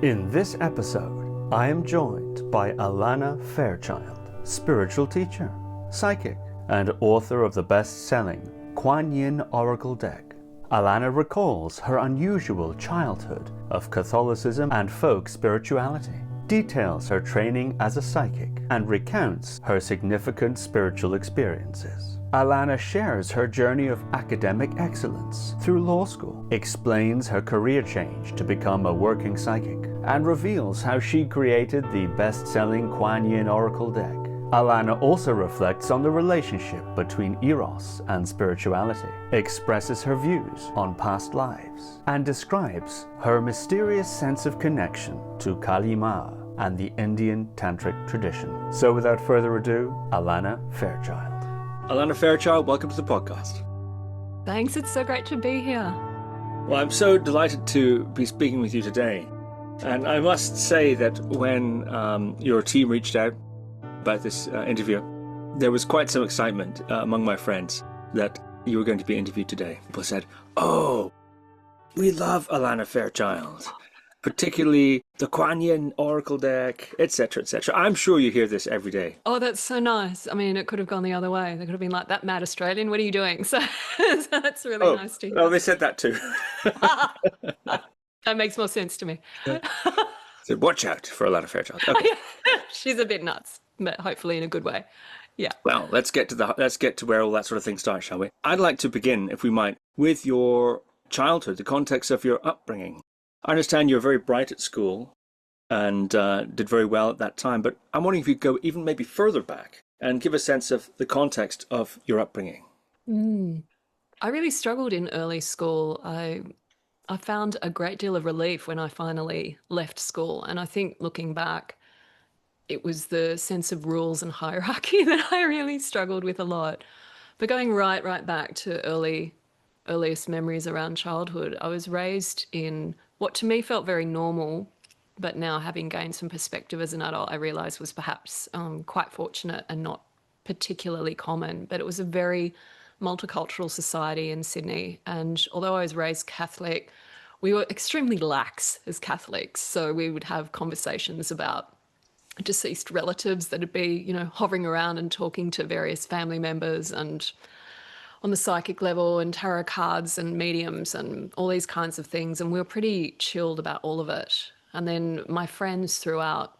In this episode, I am joined by Alana Fairchild, spiritual teacher, psychic, and author of the best-selling Kuan Yin Oracle Deck. Alana recalls her unusual childhood of Catholicism and folk spirituality, details her training as a psychic, and recounts her significant spiritual experiences. Alana shares her journey of academic excellence through law school, explains her career change to become a working psychic, and reveals how she created the best-selling Kuan Yin Oracle Deck. Alana also reflects on the relationship between Eros and spirituality, expresses her views on past lives, and describes her mysterious sense of connection to Kālī Mā and the Indian tantric tradition. So without further ado, Alana Fairchild. Alana Fairchild, welcome to the podcast. Thanks, it's so great to be here. Well, I'm so delighted to be speaking with you today. And I must say that when your team reached out about this interview, there was quite some excitement among my friends that you were going to be interviewed today. People said, "Oh, we love Alana Fairchild, particularly the Kuan Yin Oracle Deck, etc., etc." I'm sure you hear this every day. Oh, that's so nice. I mean, it could have gone the other way. They could have been like, "That mad Australian, what are you doing?" So that's really nice to hear. Well, they said that too. That makes more sense to me. So watch out for Alana Fairchild. Okay. She's a bit nuts, but hopefully in a good way. Yeah. Well, let's get to where all that sort of thing starts, shall we? I'd like to begin, if we might, with your childhood, the context of your upbringing. I understand you're very bright at school and did very well at that time, but I'm wondering if you could go even maybe further back and give a sense of the context of your upbringing. I really struggled in early school. I found a great deal of relief when I finally left school. And I think looking back, it was the sense of rules and hierarchy that I really struggled with a lot. But going right back to earliest memories around childhood, I was raised in what to me felt very normal, but now having gained some perspective as an adult, I realised was perhaps quite fortunate and not particularly common. But it was a very multicultural society in Sydney. And although I was raised Catholic, we were extremely lax as Catholics. So we would have conversations about deceased relatives that'd be, hovering around and talking to various family members, and on the psychic level, and tarot cards and mediums and all these kinds of things. And we were pretty chilled about all of it. And then my friends throughout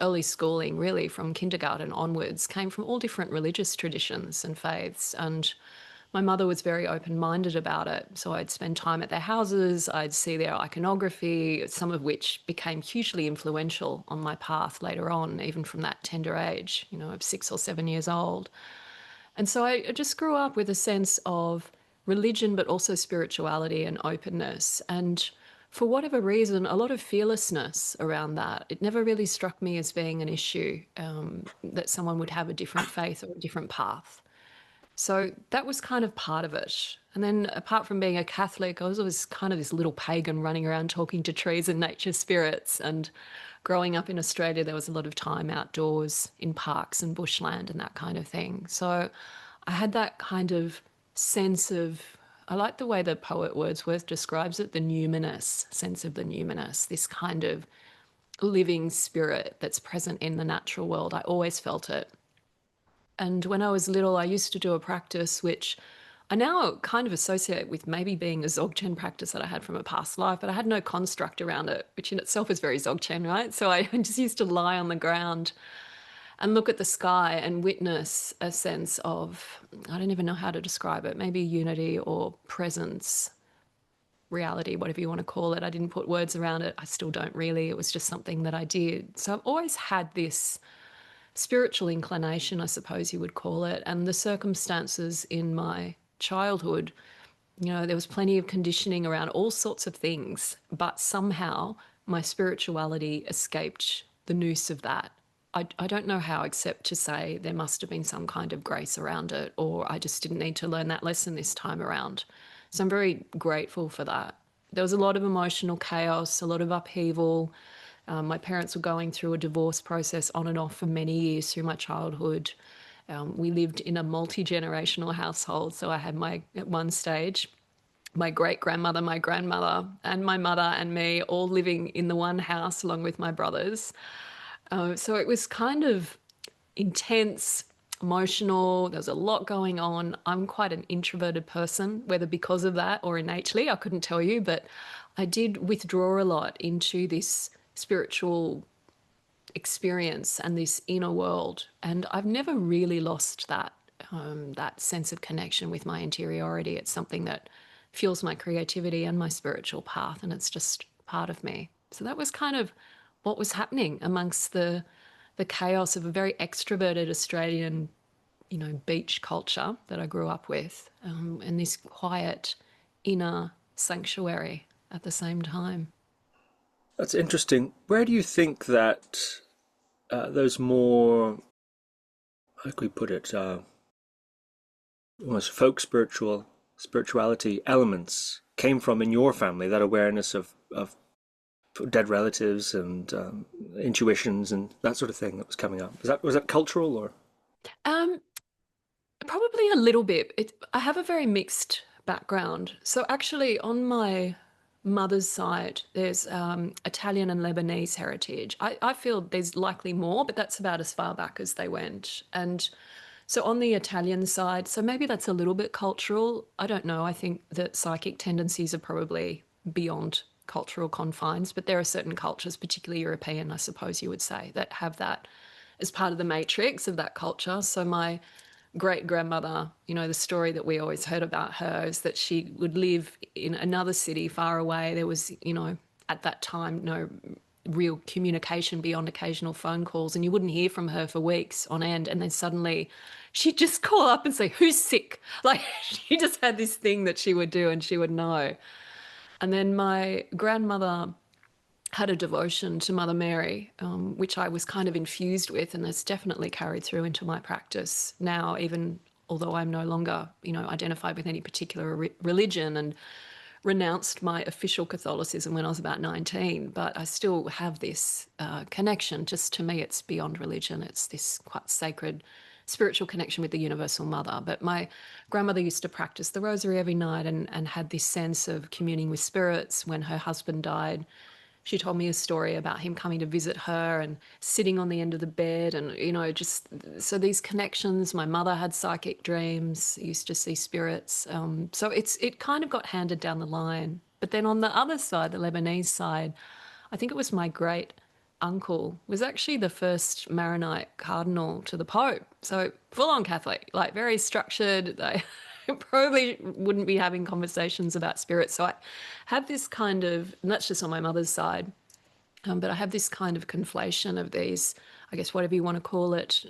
early schooling, really from kindergarten onwards, came from all different religious traditions and faiths. And my mother was very open-minded about it. So I'd spend time at their houses, I'd see their iconography, some of which became hugely influential on my path later on, even from that tender age, of 6 or 7 years old. And so I just grew up with a sense of religion, but also spirituality and openness. And for whatever reason, a lot of fearlessness around that. It never really struck me as being an issue, that someone would have a different faith or a different path. So that was kind of part of it. And then apart from being a Catholic, I was always kind of this little pagan running around talking to trees and nature spirits. And growing up in Australia, there was a lot of time outdoors in parks and bushland and that kind of thing. So I had that kind of sense of, I like the way the poet Wordsworth describes it, the numinous, sense of the numinous, this kind of living spirit that's present in the natural world. I always felt it. And when I was little, I used to do a practice which I now kind of associate with maybe being a Dzogchen practice that I had from a past life, but I had no construct around it, which in itself is very Dzogchen, right? So I just used to lie on the ground and look at the sky and witness a sense of, I don't even know how to describe it, maybe unity or presence, reality, whatever you want to call it. I didn't put words around it. I still don't really. It was just something that I did. So I've always had this spiritual inclination, I suppose you would call it, and the circumstances in my childhood, there was plenty of conditioning around all sorts of things, but somehow my spirituality escaped the noose of that. I don't know how, except to say there must have been some kind of grace around it, or I just didn't need to learn that lesson this time around. So I'm very grateful for that. There was a lot of emotional chaos, a lot of upheaval. My parents were going through a divorce process on and off for many years through my childhood. We lived in a multi-generational household. So I had at one stage, my great-grandmother, my grandmother, and my mother and me all living in the one house along with my brothers. So it was kind of intense, emotional. There was a lot going on. I'm quite an introverted person, whether because of that or innately, I couldn't tell you, but I did withdraw a lot into this spiritual experience and this inner world. And I've never really lost that sense of connection with my interiority. It's something that fuels my creativity and my spiritual path, and it's just part of me. So that was kind of what was happening amongst the chaos of a very extroverted Australian, beach culture that I grew up with, and this quiet inner sanctuary at the same time. That's interesting. Where do you think that those more, how can we put it, almost folk spirituality elements came from in your family, that awareness of dead relatives and intuitions and that sort of thing that was coming up? Was that cultural or? Probably a little bit. I have a very mixed background. So actually on my mother's side, there's Italian and Lebanese heritage. I feel there's likely more, but that's about as far back as they went. And so on the Italian side, so maybe that's a little bit cultural. I don't know. I think that psychic tendencies are probably beyond cultural confines, but there are certain cultures, particularly European, I suppose you would say, that have that as part of the matrix of that culture. So my great-grandmother, the story that we always heard about her is that she would live in another city far away. There was, at that time, no real communication beyond occasional phone calls, and you wouldn't hear from her for weeks on end. And then suddenly she'd just call up and say, "Who's sick?" Like she just had this thing that she would do and she would know. And then my grandmother had a devotion to Mother Mary, which I was kind of infused with, and has definitely carried through into my practice now, even although I'm no longer, identified with any particular religion, and renounced my official Catholicism when I was about 19. But I still have this connection. Just to me, it's beyond religion. It's this quite sacred spiritual connection with the Universal Mother. But my grandmother used to practice the rosary every night and had this sense of communing with spirits. When her husband died, she told me a story about him coming to visit her and sitting on the end of the bed, and, just so these connections. My mother had psychic dreams, used to see spirits. So it kind of got handed down the line. But then on the other side, the Lebanese side, I think it was my great uncle was actually the first Maronite cardinal to the Pope. So full on Catholic, like very structured. They probably wouldn't be having conversations about spirits. So I have this kind of, and that's just on my mother's side, but I have this kind of conflation of these, I guess, whatever you want to call it.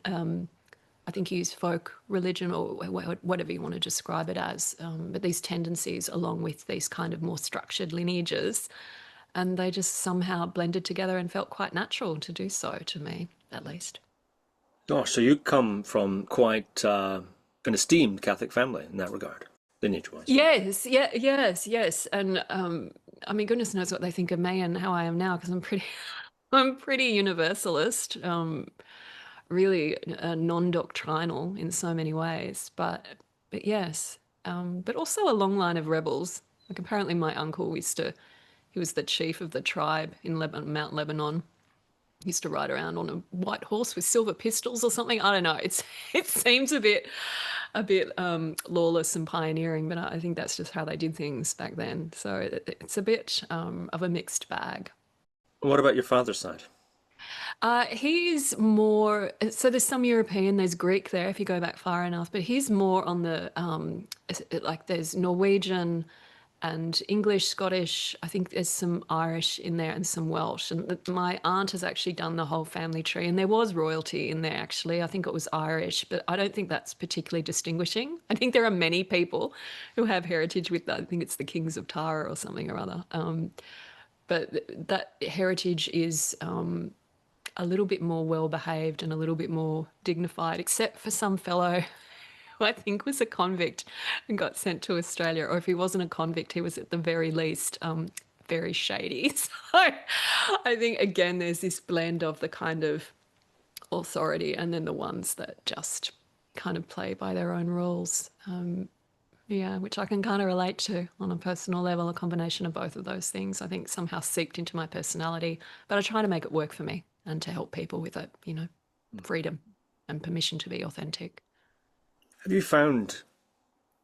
I think you use folk religion or whatever you want to describe it as, but these tendencies along with these kind of more structured lineages, and they just somehow blended together and felt quite natural to do so, to me at least. Gosh, so you come from quite an esteemed Catholic family in that regard, lineage-wise. Yes, yes. And I mean, goodness knows what they think of me and how I am now, because I'm pretty universalist, really non-doctrinal in so many ways. But yes, but also a long line of rebels. Like apparently my uncle he was the chief of the tribe in Mount Lebanon. He used to ride around on a white horse with silver pistols or something. I don't know. It seems a bit lawless and pioneering, but I think that's just how they did things back then. So it's a bit of a mixed bag. What about your father's side? He's more, so there's some European, there's Greek there if you go back far enough, but he's more on the, like there's Norwegian and English, Scottish. I think there's some Irish in there and some Welsh. And my aunt has actually done the whole family tree, and there was royalty in there actually. I think it was Irish, but I don't think that's particularly distinguishing. I think there are many people who have heritage with that. I think it's the Kings of Tara or something or other. But that heritage is a little bit more well-behaved and a little bit more dignified, except for some fellow who I think was a convict and got sent to Australia, or if he wasn't a convict, he was at the very least very shady. So I think, again, there's this blend of the kind of authority and then the ones that just kind of play by their own rules. Yeah, which I can kind of relate to on a personal level, a combination of both of those things, I think somehow seeped into my personality, but I try to make it work for me and to help people with it, freedom and permission to be authentic. Have you found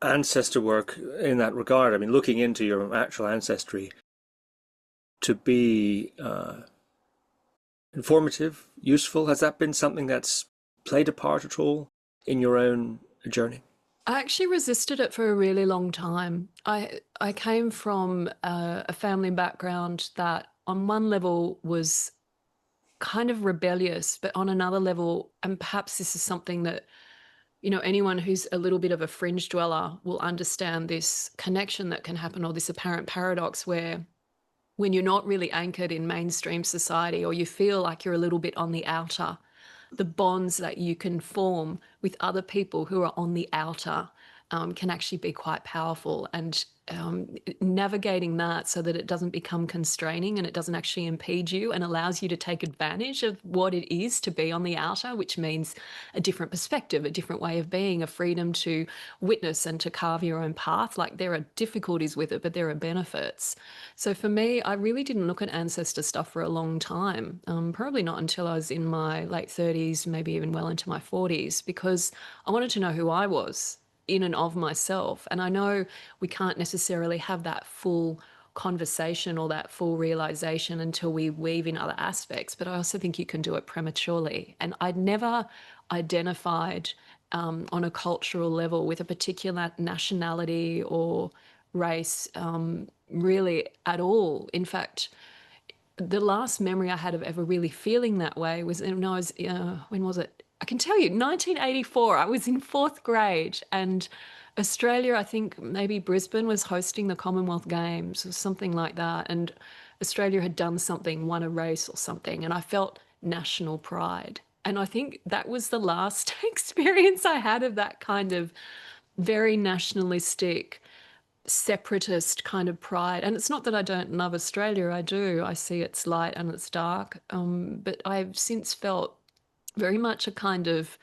ancestor work in that regard, I mean, looking into your actual ancestry, to be informative, useful? Has that been something that's played a part at all in your own journey? I actually resisted it for a really long time. I came from a family background that on one level was kind of rebellious, but on another level, and perhaps this is something that, anyone who's a little bit of a fringe dweller will understand this connection that can happen, or this apparent paradox where when you're not really anchored in mainstream society, or you feel like you're a little bit on the outer, the bonds that you can form with other people who are on the outer can actually be quite powerful. And navigating that so that it doesn't become constraining and it doesn't actually impede you and allows you to take advantage of what it is to be on the outer, which means a different perspective, a different way of being, a freedom to witness and to carve your own path. Like, there are difficulties with it, but there are benefits. So for me, I really didn't look at ancestor stuff for a long time, probably not until I was in my late 30s, maybe even well into my 40s, because I wanted to know who I was in and of myself. And I know we can't necessarily have that full conversation or that full realization until we weave in other aspects, but I also think you can do it prematurely. And I'd never identified on a cultural level with a particular nationality or race really at all. In fact, the last memory I had of ever really feeling that way was when I was, when was it? I can tell you, 1984. I was in 4th grade, and Australia, I think maybe Brisbane, was hosting the Commonwealth Games or something like that. And Australia had done something, won a race or something, and I felt national pride. And I think that was the last experience I had of that kind of very nationalistic, separatist kind of pride. And it's not that I don't love Australia, I do. I see its light and its dark. But I've since felt very much a kind of,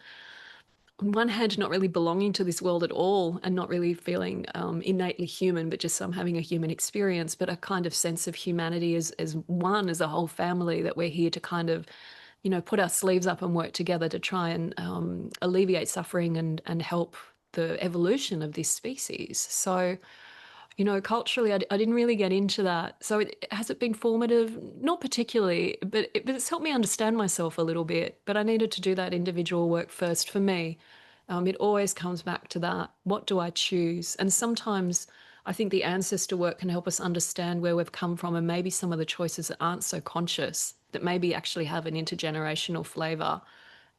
on one hand, not really belonging to this world at all and not really feeling innately human, but just having a human experience, but a kind of sense of humanity as one, as a whole family, that we're here to kind of, put our sleeves up and work together to try and alleviate suffering and help the evolution of this species. So, culturally, I didn't really get into that. So has it been formative? Not particularly, but it's helped me understand myself a little bit. But I needed to do that individual work first for me. It always comes back to that. What do I choose? And sometimes I think the ancestor work can help us understand where we've come from, and maybe some of the choices that aren't so conscious, that maybe actually have an intergenerational flavour,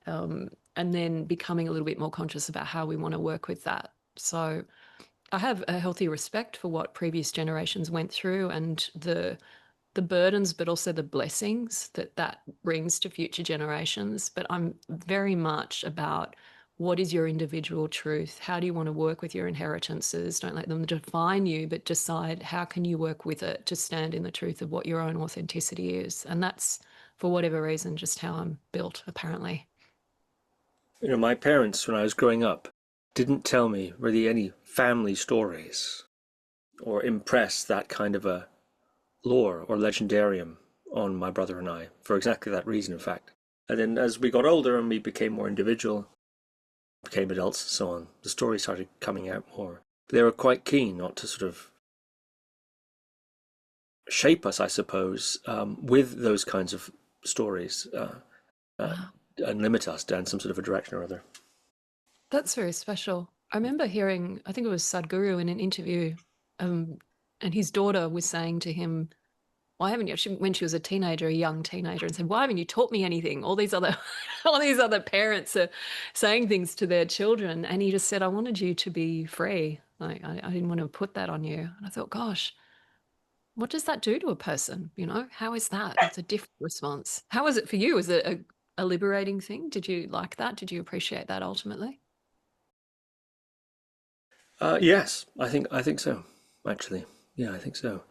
and then becoming a little bit more conscious about how we want to work with that. So I have a healthy respect for what previous generations went through and the burdens, but also the blessings that brings to future generations. But I'm very much about, what is your individual truth? How do you want to work with your inheritances? Don't let them define you, but decide how can you work with it to stand in the truth of what your own authenticity is. And that's, for whatever reason, just how I'm built, apparently. My parents, when I was growing up, didn't tell me really any family stories or impress that kind of a lore or legendarium on my brother and I, for exactly that reason, in fact. And then as we got older and we became more individual, became adults and so on, the stories started coming out more. But they were quite keen not to sort of shape us, I suppose, with those kinds of stories and limit us down some sort of a direction or other. That's very special. I remember hearing, I think it was Sadhguru in an interview, and his daughter was saying to him, why haven't you, when she was a teenager, a young teenager, and said, why haven't you taught me anything? All these other parents are saying things to their children. And he just said, I wanted you to be free. Like, I didn't want to put that on you. And I thought, gosh, what does that do to a person? How is that? It's a different response. How was it for you? Was it a liberating thing? Did you like that? Did you appreciate that ultimately? Yes, I think so, actually. Yeah, I think so.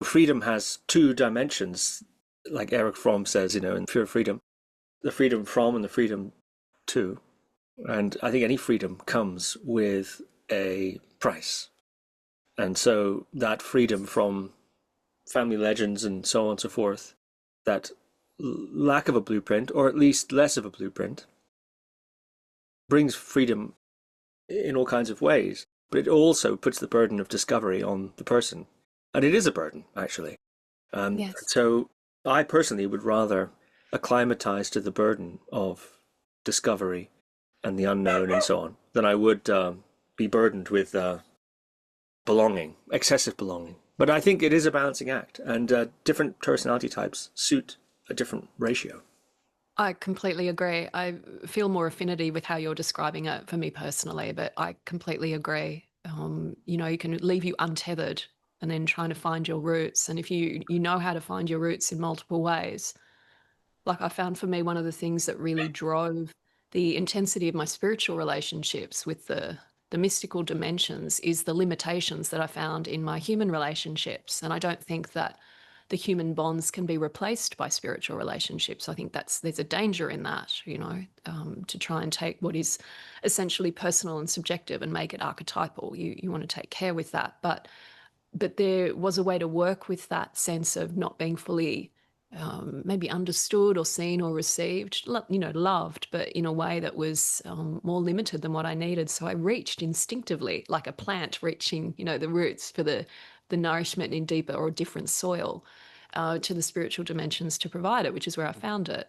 Freedom has two dimensions, like Erich Fromm says, in Pure Freedom. The freedom from and the freedom to. And I think any freedom comes with a price. And so that freedom from family legends and so on and so forth, that lack of a blueprint, or at least less of a blueprint, brings freedom in all kinds of ways, but it also puts the burden of discovery on the person. And it is a burden, actually. Yes. So I personally would rather acclimatize to the burden of discovery and the unknown and so on than I would be burdened with belonging, excessive belonging. But I think it is a balancing act, and different personality types suit a different ratio. I completely agree. I feel more affinity with how you're describing it for me personally, but I completely agree. It can leave you untethered and then trying to find your roots. And if you know how to find your roots in multiple ways, like I found for me, one of the things that really drove the intensity of my spiritual relationships with the mystical dimensions is the limitations that I found in my human relationships. And I don't think that the human bonds can be replaced by spiritual relationships. I think there's a danger in that, to try and take what is essentially personal and subjective and make it archetypal. You want to take care with that, but there was a way to work with that sense of not being fully maybe understood or seen or received, loved, but in a way that was more limited than what I needed. So I reached instinctively, like a plant reaching, the roots for the nourishment in deeper or different soil, to the spiritual dimensions to provide it, which is where I found it.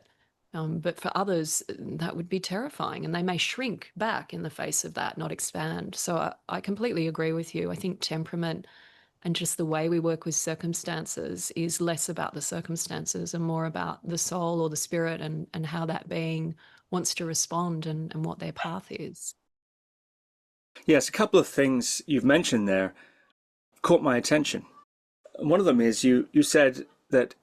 But for others, that would be terrifying, and they may shrink back in the face of that, not expand. So I completely agree with you. I think temperament and just the way we work with circumstances is less about the circumstances and more about the soul or the spirit and how that being wants to respond and what their path is. Yes, a couple of things you've mentioned there caught my attention. One of them is you said that,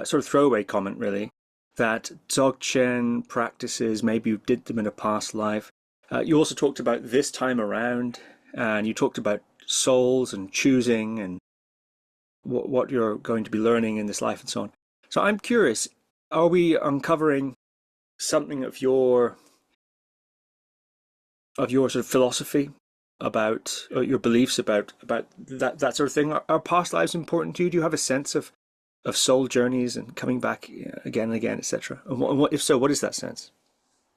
sort of throwaway comment really, that Dzogchen practices, maybe you did them in a past life. You also talked about this time around, and you talked about souls and choosing and what you're going to be learning in this life and so on. So I'm curious, are we uncovering something of your sort of philosophy about your beliefs about that sort of thing? Are past lives important to you? Do you have a sense of soul journeys and coming back again and again, etc.? And if so, what is that sense?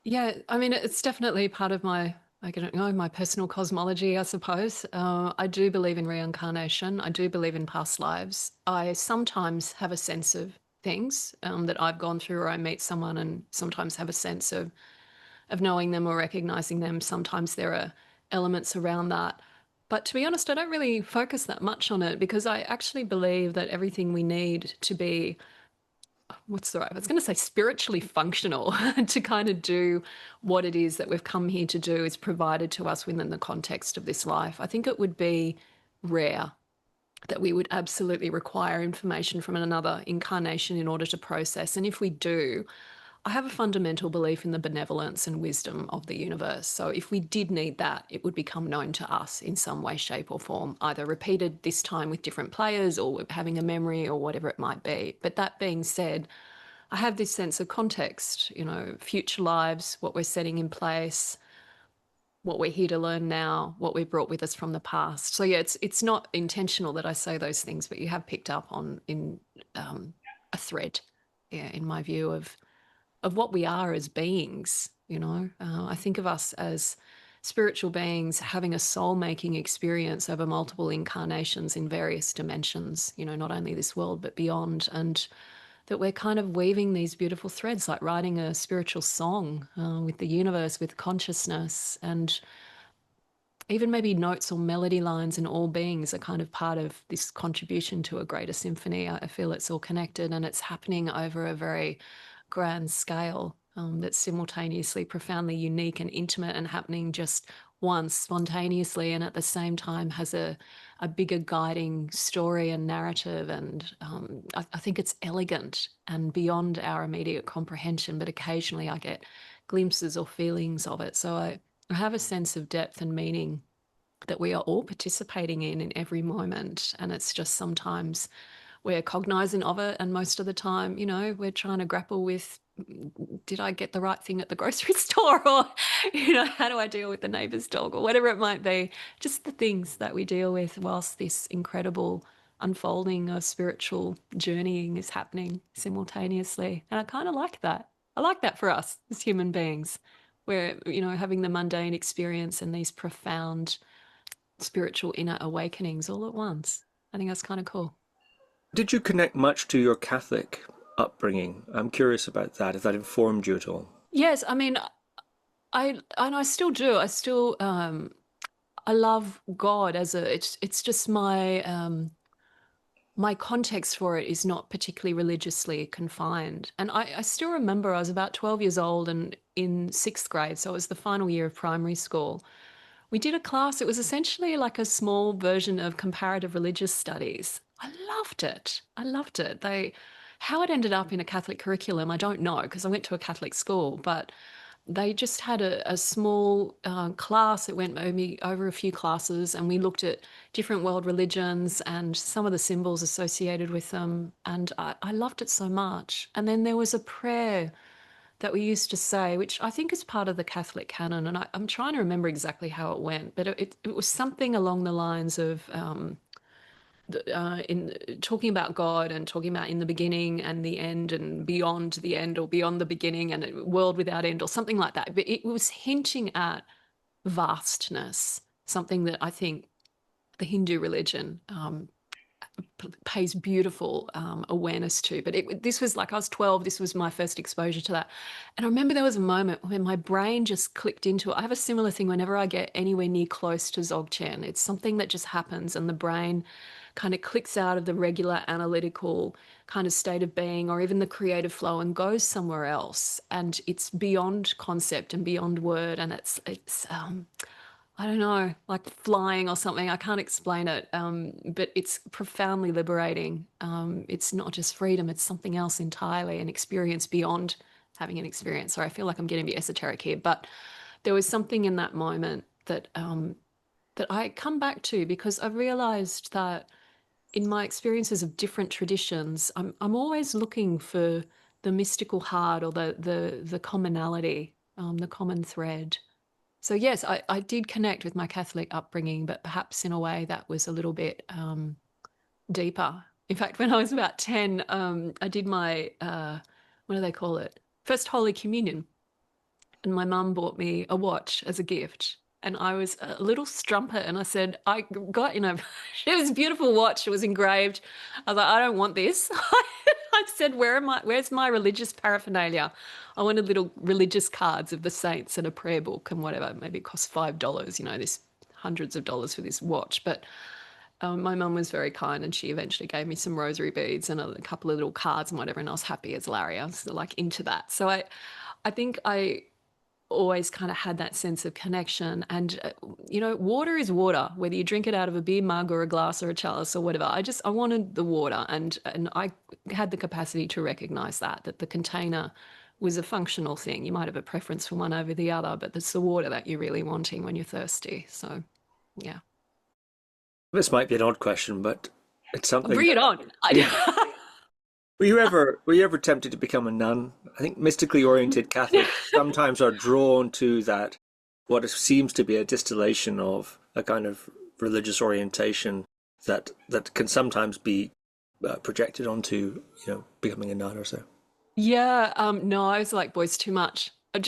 Yeah, I mean, it's definitely part of my, I don't know, my personal cosmology, I suppose. I do believe in reincarnation. I do believe in past lives. I sometimes have a sense of things that I've gone through, or I meet someone and sometimes have a sense of knowing them or recognizing them. Sometimes there are elements around that. But to be honest, I don't really focus that much on it because I actually believe that everything we need to be, what's the right, I was going to say spiritually functional to kind of do what it is that we've come here to do is provided to us within the context of this life. I think it would be rare that we would absolutely require information from another incarnation in order to process. And if we do, I have a fundamental belief in the benevolence and wisdom of the universe. So if we did need that, it would become known to us in some way, shape, or form, either repeated this time with different players or having a memory or whatever it might be. But that being said, I have this sense of context, future lives, what we're setting in place, what we're here to learn now, what we brought with us from the past. So yeah, it's not intentional that I say those things, but you have picked up on in a thread, yeah, in my view of what we are as beings. I think of us as spiritual beings having a soul-making experience over multiple incarnations in various dimensions, not only this world but beyond, and that we're kind of weaving these beautiful threads, like writing a spiritual song with the universe, with consciousness, and even maybe notes or melody lines in all beings are kind of part of this contribution to a greater symphony. I feel it's all connected and it's happening over a very grand scale, that's simultaneously profoundly unique and intimate and happening just once spontaneously, and at the same time has a bigger guiding story and narrative. And I think it's elegant and beyond our immediate comprehension, but occasionally I get glimpses or feelings of it. So I have a sense of depth and meaning that we are all participating in every moment. And it's just sometimes we're cognizant of it, and most of the time, you know, we're trying to grapple with, did I get the right thing at the grocery store, or, you know, how do I deal with the neighbor's dog, or whatever it might be. Just the things that we deal with whilst this incredible unfolding of spiritual journeying is happening simultaneously. And I kind of like that. I like that for us as human beings. We're, you know, having the mundane experience and these profound spiritual inner awakenings all at once. I think that's kind of cool. Did you connect much to your Catholic upbringing? I'm curious about that, if that informed you at all. Yes, I mean, I still do. I love God as it's just my context for it is not particularly religiously confined. And I still remember I was about 12 years old and in sixth grade, so it was the final year of primary school. We did a class. It was essentially like a small version of comparative religious studies. I loved it. I loved it. How it ended up in a Catholic curriculum, I don't know, because I went to a Catholic school, but they just had a small class. It went maybe over a few classes, and we looked at different world religions and some of the symbols associated with them. And I loved it so much. And then there was a prayer that we used to say, which I think is part of the Catholic canon. And I'm trying to remember exactly how it went, but it was something along the lines of in talking about God and talking about in the beginning and the end and beyond the end, or beyond the beginning and a world without end, or something like that. But it was hinting at vastness, something that I think the Hindu religion pays beautiful awareness to. But this was like, I was 12, this was my first exposure to that. And I remember there was a moment when my brain just clicked into it. I have a similar thing whenever I get anywhere near close to Dzogchen. It's something that just happens, and the brain kind of clicks out of the regular analytical kind of state of being, or even the creative flow, and goes somewhere else. And it's beyond concept and beyond word. And it's I don't know, like flying or something. I can't explain it, but it's profoundly liberating. It's not just freedom, it's something else entirely, an experience beyond having an experience. Sorry, I feel like I'm getting a bit esoteric here, but there was something in that moment that that I come back to, because I've realized that in my experiences of different traditions, I'm always looking for the mystical heart, or the commonality, the common thread. So yes, I did connect with my Catholic upbringing, but perhaps in a way that was a little bit deeper. In fact, when I was about 10, I did my, what do they call it? First Holy Communion. And my mum bought me a watch as a gift. And I was a little strumpet, and I said, I got, you know, it was a beautiful watch. It was engraved. I was like, I don't want this. I said, where's my religious paraphernalia? I wanted little religious cards of the saints and a prayer book and whatever. Maybe it cost $5, you know, this hundreds of dollars for this watch. But my mum was very kind, and she eventually gave me some rosary beads and a couple of little cards and whatever. And I was happy as Larry. I was like into that. So I think I always kind of had that sense of connection. And you know, water is water, whether you drink it out of a beer mug or a glass or a chalice or whatever. I wanted the water, and I had the capacity to recognize that the container was a functional thing. You might have a preference for one over the other, but it's the water that you're really wanting when you're thirsty. So yeah. This might be an odd question, but it's something. Bring it on. Were you ever tempted to become a nun? I think mystically oriented Catholics sometimes are drawn to that, what seems to be a distillation of a kind of religious orientation that can sometimes be projected onto, you know, becoming a nun or so. Yeah, no, I was like, boys, too much. I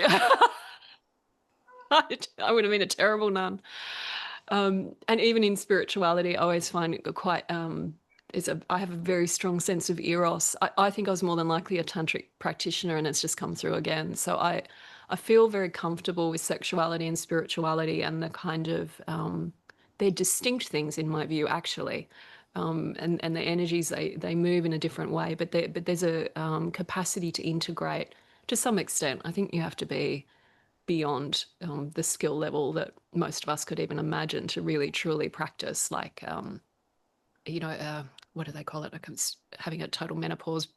would have been a terrible nun. And even in spirituality, I always find it quite I have a very strong sense of Eros. I think I was more than likely a tantric practitioner, and it's just come through again. So I feel very comfortable with sexuality and spirituality, and the kind of they're distinct things in my view, actually. And the energies, they move in a different way, but there's a capacity to integrate to some extent. I think you have to be beyond the skill level that most of us could even imagine to really truly practice, like you know, what do they call it? I'm having a total menopause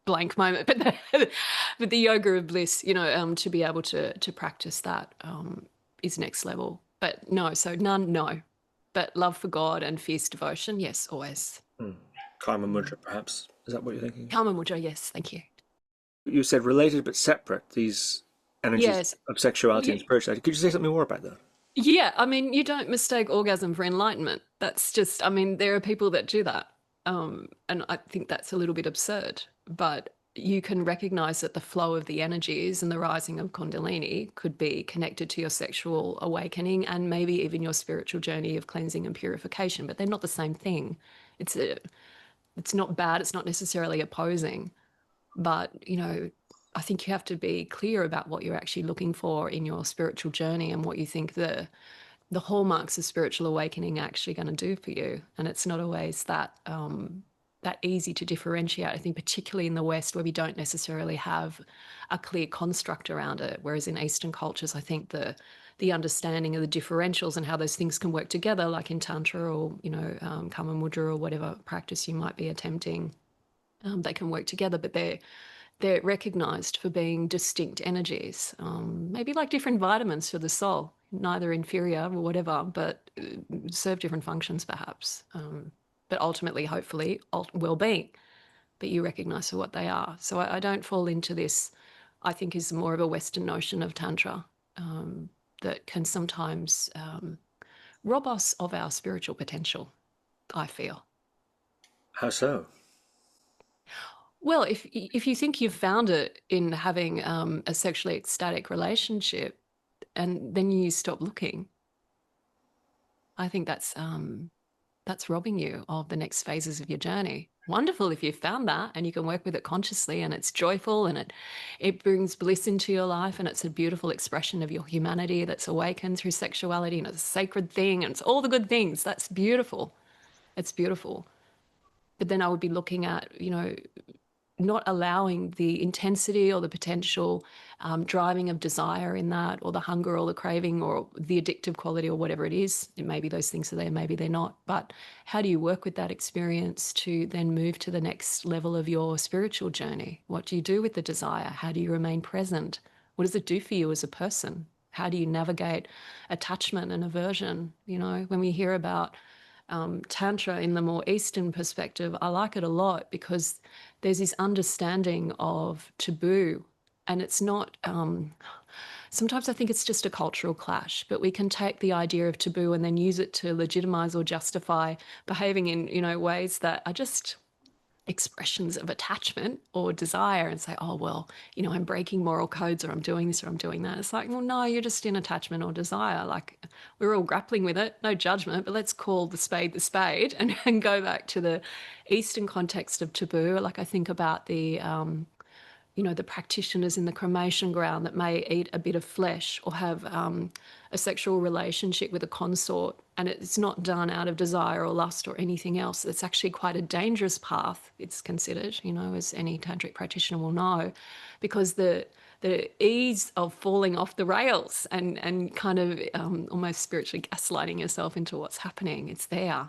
blank moment, but the yoga of bliss, you know, to be able to practice that is next level. But no, so none, no. But love for God and fierce devotion, yes, always. Karma mudra, perhaps. Is that what you're thinking? Karma mudra, yes, thank you. You said related but separate, these energies Yes. of sexuality and spirituality. Could you say something more about that? Yeah, I mean, you don't mistake orgasm for enlightenment. That's just, I mean, there are people that do that. And I think that's a little bit absurd. But you can recognize that the flow of the energies and the rising of Kundalini could be connected to your sexual awakening and maybe even your spiritual journey of cleansing and purification. But they're not the same thing. It's not bad. It's not necessarily opposing. But, you know, I think you have to be clear about what you're actually looking for in your spiritual journey and what you think the hallmarks of spiritual awakening are actually going to do for you. And it's not always that that easy to differentiate. I think particularly in the West, where we don't necessarily have a clear construct around it, whereas in Eastern cultures, I think the understanding of the differentials and how those things can work together, like in Tantra or, you know, Kama Mudra or whatever practice you might be attempting, they can work together, but they're recognized for being distinct energies, maybe like different vitamins for the soul, neither inferior or whatever, but serve different functions perhaps. But ultimately, hopefully, well-being, but you recognize for what they are. So I don't fall into this, I think is more of a Western notion of Tantra that can sometimes rob us of our spiritual potential, I feel. How so? Well, if you think you've found it in having a sexually ecstatic relationship, and then you stop looking, I think that's robbing you of the next phases of your journey. Wonderful if you've found that and you can work with it consciously and it's joyful and it brings bliss into your life and it's a beautiful expression of your humanity that's awakened through sexuality and it's a sacred thing and it's all the good things. That's beautiful. It's beautiful. But then I would be looking at, you know, not allowing the intensity or the potential driving of desire in that, or the hunger or the craving or the addictive quality or whatever it is. It maybe those things are there, maybe they're not. But how do you work with that experience to then move to the next level of your spiritual journey? What do you do with the desire? How do you remain present? What does it do for you as a person? How do you navigate attachment and aversion? You know, when we hear about Tantra in the more Eastern perspective, I like it a lot because there's this understanding of taboo, and it's not, sometimes I think it's just a cultural clash, but we can take the idea of taboo and then use it to legitimize or justify behaving in, you know, ways that are just expressions of attachment or desire and say, oh, well, you know, I'm breaking moral codes or I'm doing this or I'm doing that. It's like, well, no, you're just in attachment or desire. Like we're all grappling with it, no judgment, but let's call the spade and go back to the Eastern context of taboo. Like I think about the, you know, the practitioners in the cremation ground that may eat a bit of flesh or have a sexual relationship with a consort, and it's not done out of desire or lust or anything else. It's actually quite a dangerous path, it's considered, you know, as any tantric practitioner will know, because the ease of falling off the rails and kind of almost spiritually gaslighting yourself into what's happening, it's there.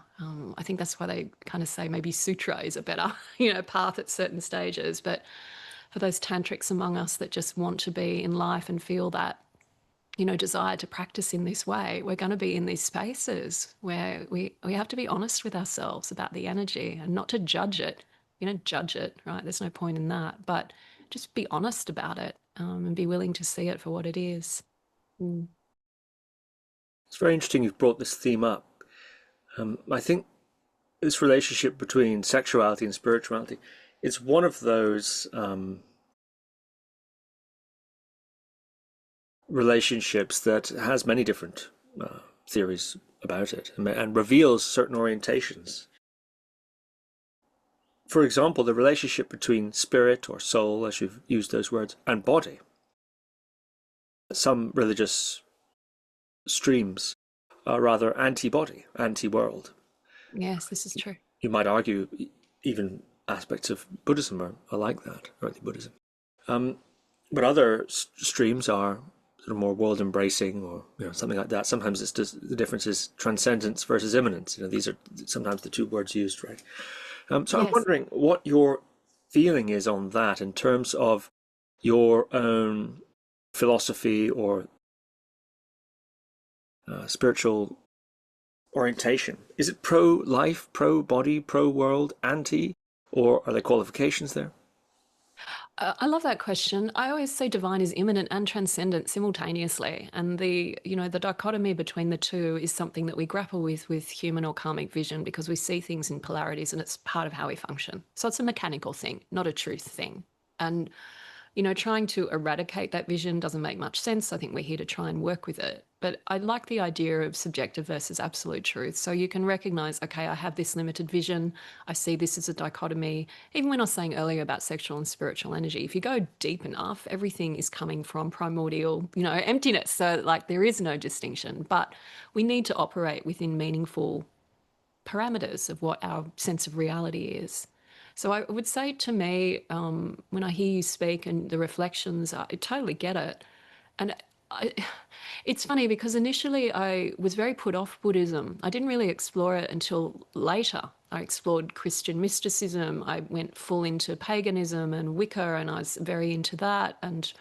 I think that's why they kind of say maybe sutra is a better, you know, path at certain stages. But for those tantrics among us that just want to be in life and feel that, you know, desire to practice in this way, we're going to be in these spaces where we have to be honest with ourselves about the energy and not to judge it. You don't judge it, right? There's no point in that, but just be honest about it and be willing to see it for what it is. Mm. It's very interesting you've brought this theme up. I think this relationship between sexuality and spirituality, it's one of those relationships that has many different theories about it and reveals certain orientations. For example, the relationship between spirit or soul, as you've used those words, and body. Some religious streams are rather anti-body, anti-world. Yes, this is true. You might argue even aspects of Buddhism are like that, early Buddhism. But other streams are sort of more world-embracing, or you know, something like that. Sometimes it's just, the difference is transcendence versus immanence. You know, these are sometimes the two words used, right? So yes. I'm wondering what your feeling is on that in terms of your own philosophy or spiritual orientation? Is it pro-life, pro-body, pro-world, anti, or are there qualifications there? I love that question. I always say divine is immanent and transcendent simultaneously, and the dichotomy between the two is something that we grapple with human or karmic vision, because we see things in polarities, and it's part of how we function. So it's a mechanical thing, not a truth thing. And trying to eradicate that vision doesn't make much sense. I think we're here to try and work with it. But I like the idea of subjective versus absolute truth. So you can recognize, okay, I have this limited vision. I see this as a dichotomy. Even when I was saying earlier about sexual and spiritual energy, if you go deep enough, everything is coming from primordial, emptiness. So like there is no distinction, but we need to operate within meaningful parameters of what our sense of reality is. So I would say to me, when I hear you speak and the reflections, I totally get it. And it's funny because initially I was very put off Buddhism. I didn't really explore it until later. I explored Christian mysticism. I went full into paganism and Wicca, and I was very into that, and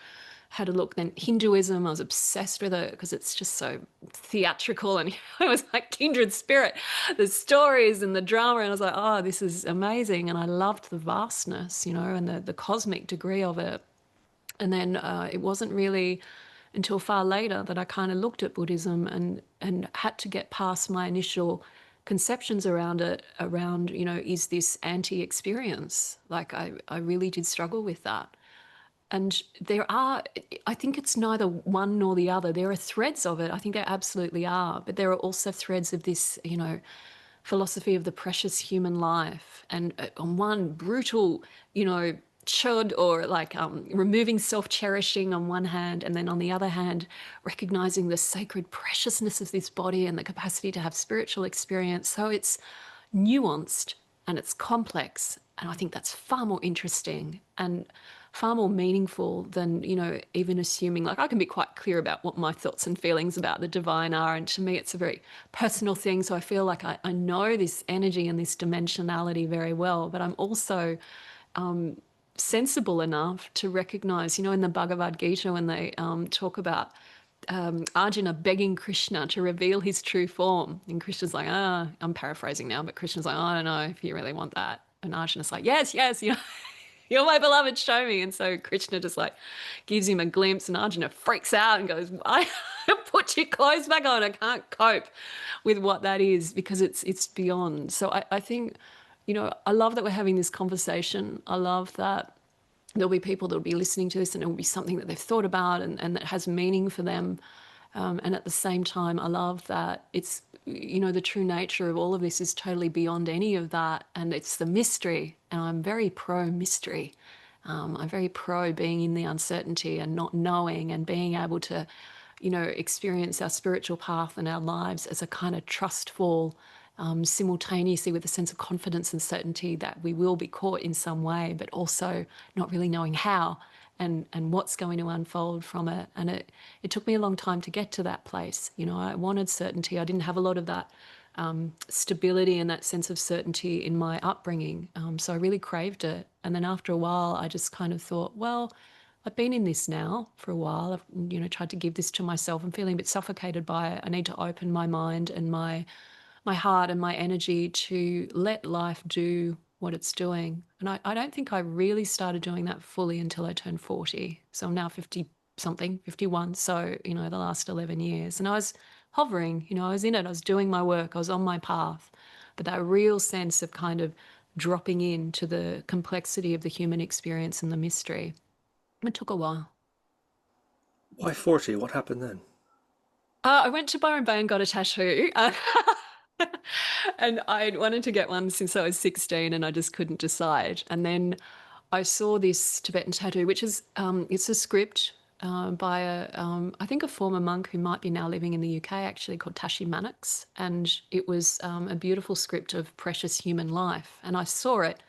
had a look. Then Hinduism, I was obsessed with it because it's just so theatrical, and it was like kindred spirit, the stories and the drama, and I was like, oh, this is amazing. And I loved the vastness, and the cosmic degree of it. And then it wasn't really until far later that I kind of looked at Buddhism and had to get past my initial conceptions around it, is this anti-experience? Like I really did struggle with that. And I think it's neither one nor the other. There are threads of it. I think there absolutely are. But there are also threads of this, philosophy of the precious human life. And on one, brutal, chud, or like removing self-cherishing on one hand. And then on the other hand, recognizing the sacred preciousness of this body and the capacity to have spiritual experience. So it's nuanced and it's complex. And I think that's far more interesting and far more meaningful than, even assuming, like I can be quite clear about what my thoughts and feelings about the divine are. And to me, it's a very personal thing. So I feel like I know this energy and this dimensionality very well, but I'm also sensible enough to recognize, in the Bhagavad Gita, when they talk about Arjuna begging Krishna to reveal his true form. And Krishna's like, I'm paraphrasing now, but Krishna's like, I don't know if you really want that. And Arjuna's like, yes, you're my beloved, show me. And so Krishna just like gives him a glimpse, and Arjuna freaks out and goes, I put your clothes back on. I can't cope with what that is, because it's beyond. So I think, I love that we're having this conversation. I love that there'll be people that'll be listening to this and it will be something that they've thought about and that has meaning for them. And at the same time, I love that it's, the true nature of all of this is totally beyond any of that. And it's the mystery. And I'm very pro mystery. I'm very pro being in the uncertainty and not knowing, and being able to, experience our spiritual path and our lives as a kind of trustful, simultaneously with a sense of confidence and certainty that we will be caught in some way, but also not really knowing how and what's going to unfold from it. And it took me a long time to get to that place. I wanted certainty. I didn't have a lot of that stability and that sense of certainty in my upbringing. So I really craved it. And then after a while, I just kind of thought, well, I've been in this now for a while. I've, tried to give this to myself. I'm feeling a bit suffocated by it. I need to open my mind and my heart and my energy to let life do what it's doing. And I don't think I really started doing that fully until I turned 40. So I'm now 50 something, 51. So, the last 11 years. And I was hovering, I was in it. I was doing my work. I was on my path. But that real sense of kind of dropping into the complexity of the human experience and the mystery, it took a while. Why 40? What happened then? I went to Byron Bay and got a tattoo. And I wanted to get one since I was 16 and I just couldn't decide. And then I saw this Tibetan tattoo, which is, it's a script by I think a former monk who might be now living in the UK, actually, called Tashi Mannix. And it was a beautiful script of precious human life. And I saw it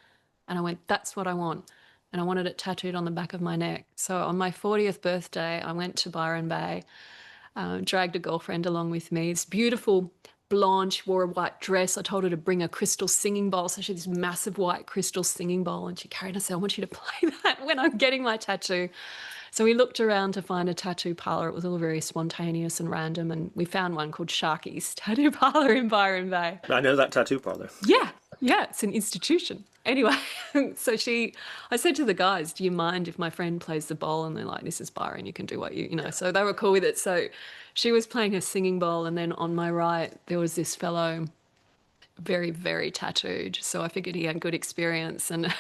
and I went, that's what I want. And I wanted it tattooed on the back of my neck. So on my 40th birthday, I went to Byron Bay, dragged a girlfriend along with me. It's beautiful blonde. She wore a white dress. I told her to bring a crystal singing bowl. So she had this massive white crystal singing bowl, and she carried us. I want you to play that when I'm getting my tattoo. So we looked around to find a tattoo parlor. It was all very spontaneous and random. And we found one called Sharky's Tattoo Parlor in Byron Bay. I know that tattoo parlor. Yeah, it's an institution. Anyway, so I said to the guys, do you mind if my friend plays the bowl? And they're like, this is Byron, you can do what you know. So they were cool with it. So she was playing a singing bowl, and then on my right, there was this fellow, very, very tattooed. So I figured he had good experience, and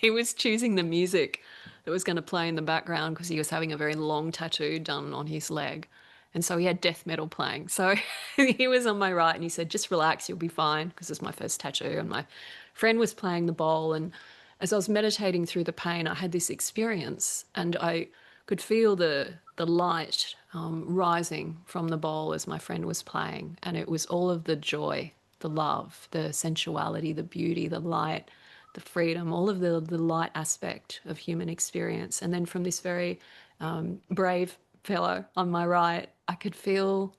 he was choosing the music that was going to play in the background because he was having a very long tattoo done on his leg. And so he had death metal playing. So he was on my right, and he said, just relax, you'll be fine, because it's my first tattoo. And my friend was playing the bowl. And as I was meditating through the pain, I had this experience, and I could feel the light rising from the bowl as my friend was playing. And it was all of the joy, the love, the sensuality, the beauty, the light, the freedom, all of the light aspect of human experience. And then from this very brave fellow on my right, I could feel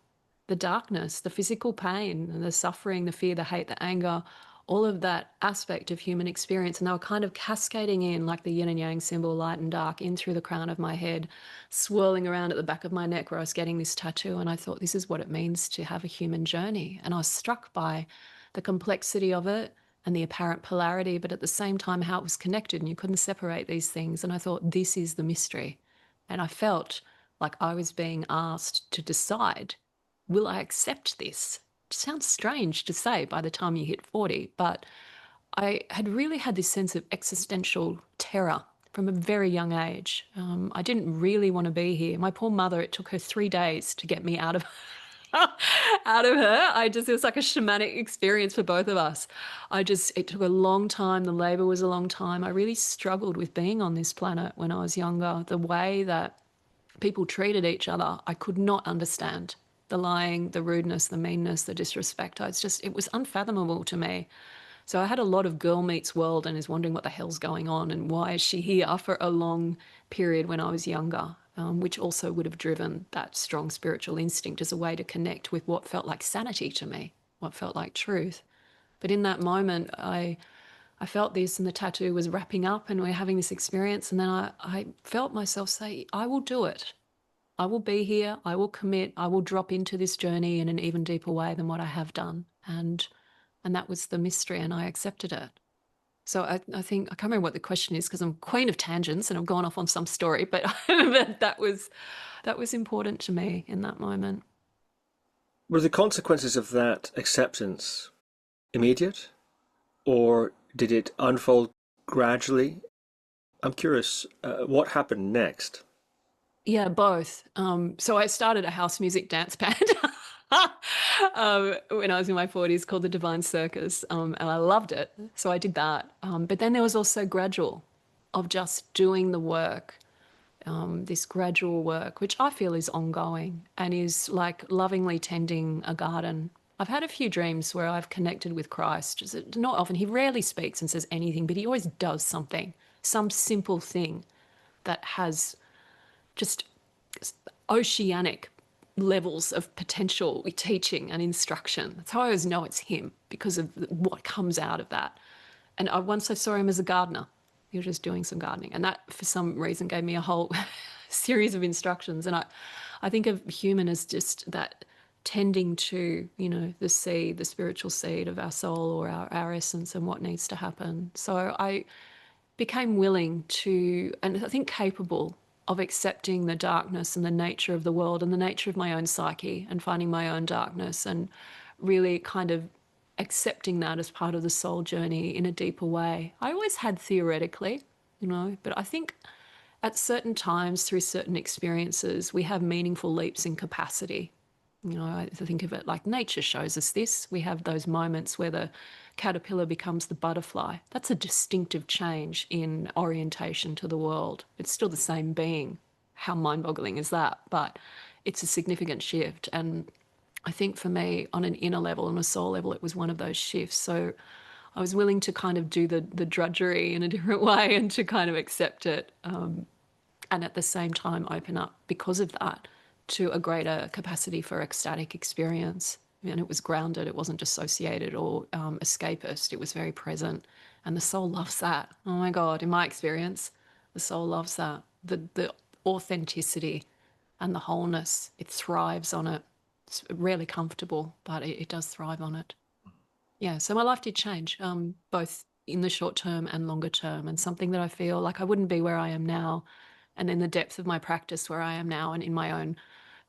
the darkness, the physical pain, and the suffering, the fear, the hate, the anger, all of that aspect of human experience. And they were kind of cascading in like the yin and yang symbol, light and dark, in through the crown of my head, swirling around at the back of my neck where I was getting this tattoo. And I thought, this is what it means to have a human journey. And I was struck by the complexity of it and the apparent polarity, but at the same time, how it was connected, and you couldn't separate these things. And I thought, this is the mystery. And I felt like I was being asked to decide, will I accept this? It sounds strange to say by the time you hit 40, but I had really had this sense of existential terror from a very young age. I didn't really want to be here. My poor mother, it took her 3 days to get me out of out of her. It was like a shamanic experience for both of us. It took a long time. The labor was a long time. I really struggled with being on this planet when I was younger. The way that people treated each other, I could not understand. The lying, the rudeness, the meanness, the disrespect. It was unfathomable to me. So I had a lot of girl meets world and is wondering what the hell's going on and why is she here for a long period when I was younger, which also would have driven that strong spiritual instinct as a way to connect with what felt like sanity to me, what felt like truth. But in that moment, I felt this, and the tattoo was wrapping up and we're having this experience. And then I felt myself say, I will do it. I will be here. I will commit. I will drop into this journey in an even deeper way than what I have done. And that was the mystery, and I accepted it. So I think, I can't remember what the question is because I'm queen of tangents and I've gone off on some story, but that was important to me in that moment. Were the consequences of that acceptance immediate, or did it unfold gradually? I'm curious, what happened next? Yeah, both. So I started a house music dance band when I was in my 40s called the Divine Circus, and I loved it. So I did that. But then there was also gradual of just doing the work, this gradual work, which I feel is ongoing and is like lovingly tending a garden. I've had a few dreams where I've connected with Christ. Not often. He rarely speaks and says anything, but he always does something, some simple thing that has just oceanic levels of potential teaching and instruction. That's how I always know it's him, because of what comes out of that. And once I saw him as a gardener. He was just doing some gardening. And that, for some reason, gave me a whole series of instructions. And I think of human as just that tending to, the seed, the spiritual seed of our soul or our essence and what needs to happen. So I became willing to, and I think capable of accepting the darkness and the nature of the world and the nature of my own psyche and finding my own darkness and really kind of accepting that as part of the soul journey in a deeper way. I always had theoretically, but I think at certain times through certain experiences, we have meaningful leaps in capacity. I think of it like nature shows us this. We have those moments where the caterpillar becomes the butterfly. That's a distinctive change in orientation to the world. It's still the same being. How mind-boggling is that? But it's a significant shift. And I think for me, on an inner level, on a soul level, it was one of those shifts. So I was willing to kind of do the drudgery in a different way and to kind of accept it. And at the same time, open up because of that to a greater capacity for ecstatic experience. And it was grounded, it wasn't dissociated or escapist, it was very present. And the soul loves that. Oh my God, in my experience, the soul loves that. The authenticity and the wholeness. It thrives on it. It's rarely comfortable, but it does thrive on it. Yeah, so my life did change, both in the short term and longer term, and something that I feel like I wouldn't be where I am now, and in the depth of my practice where I am now, and in my own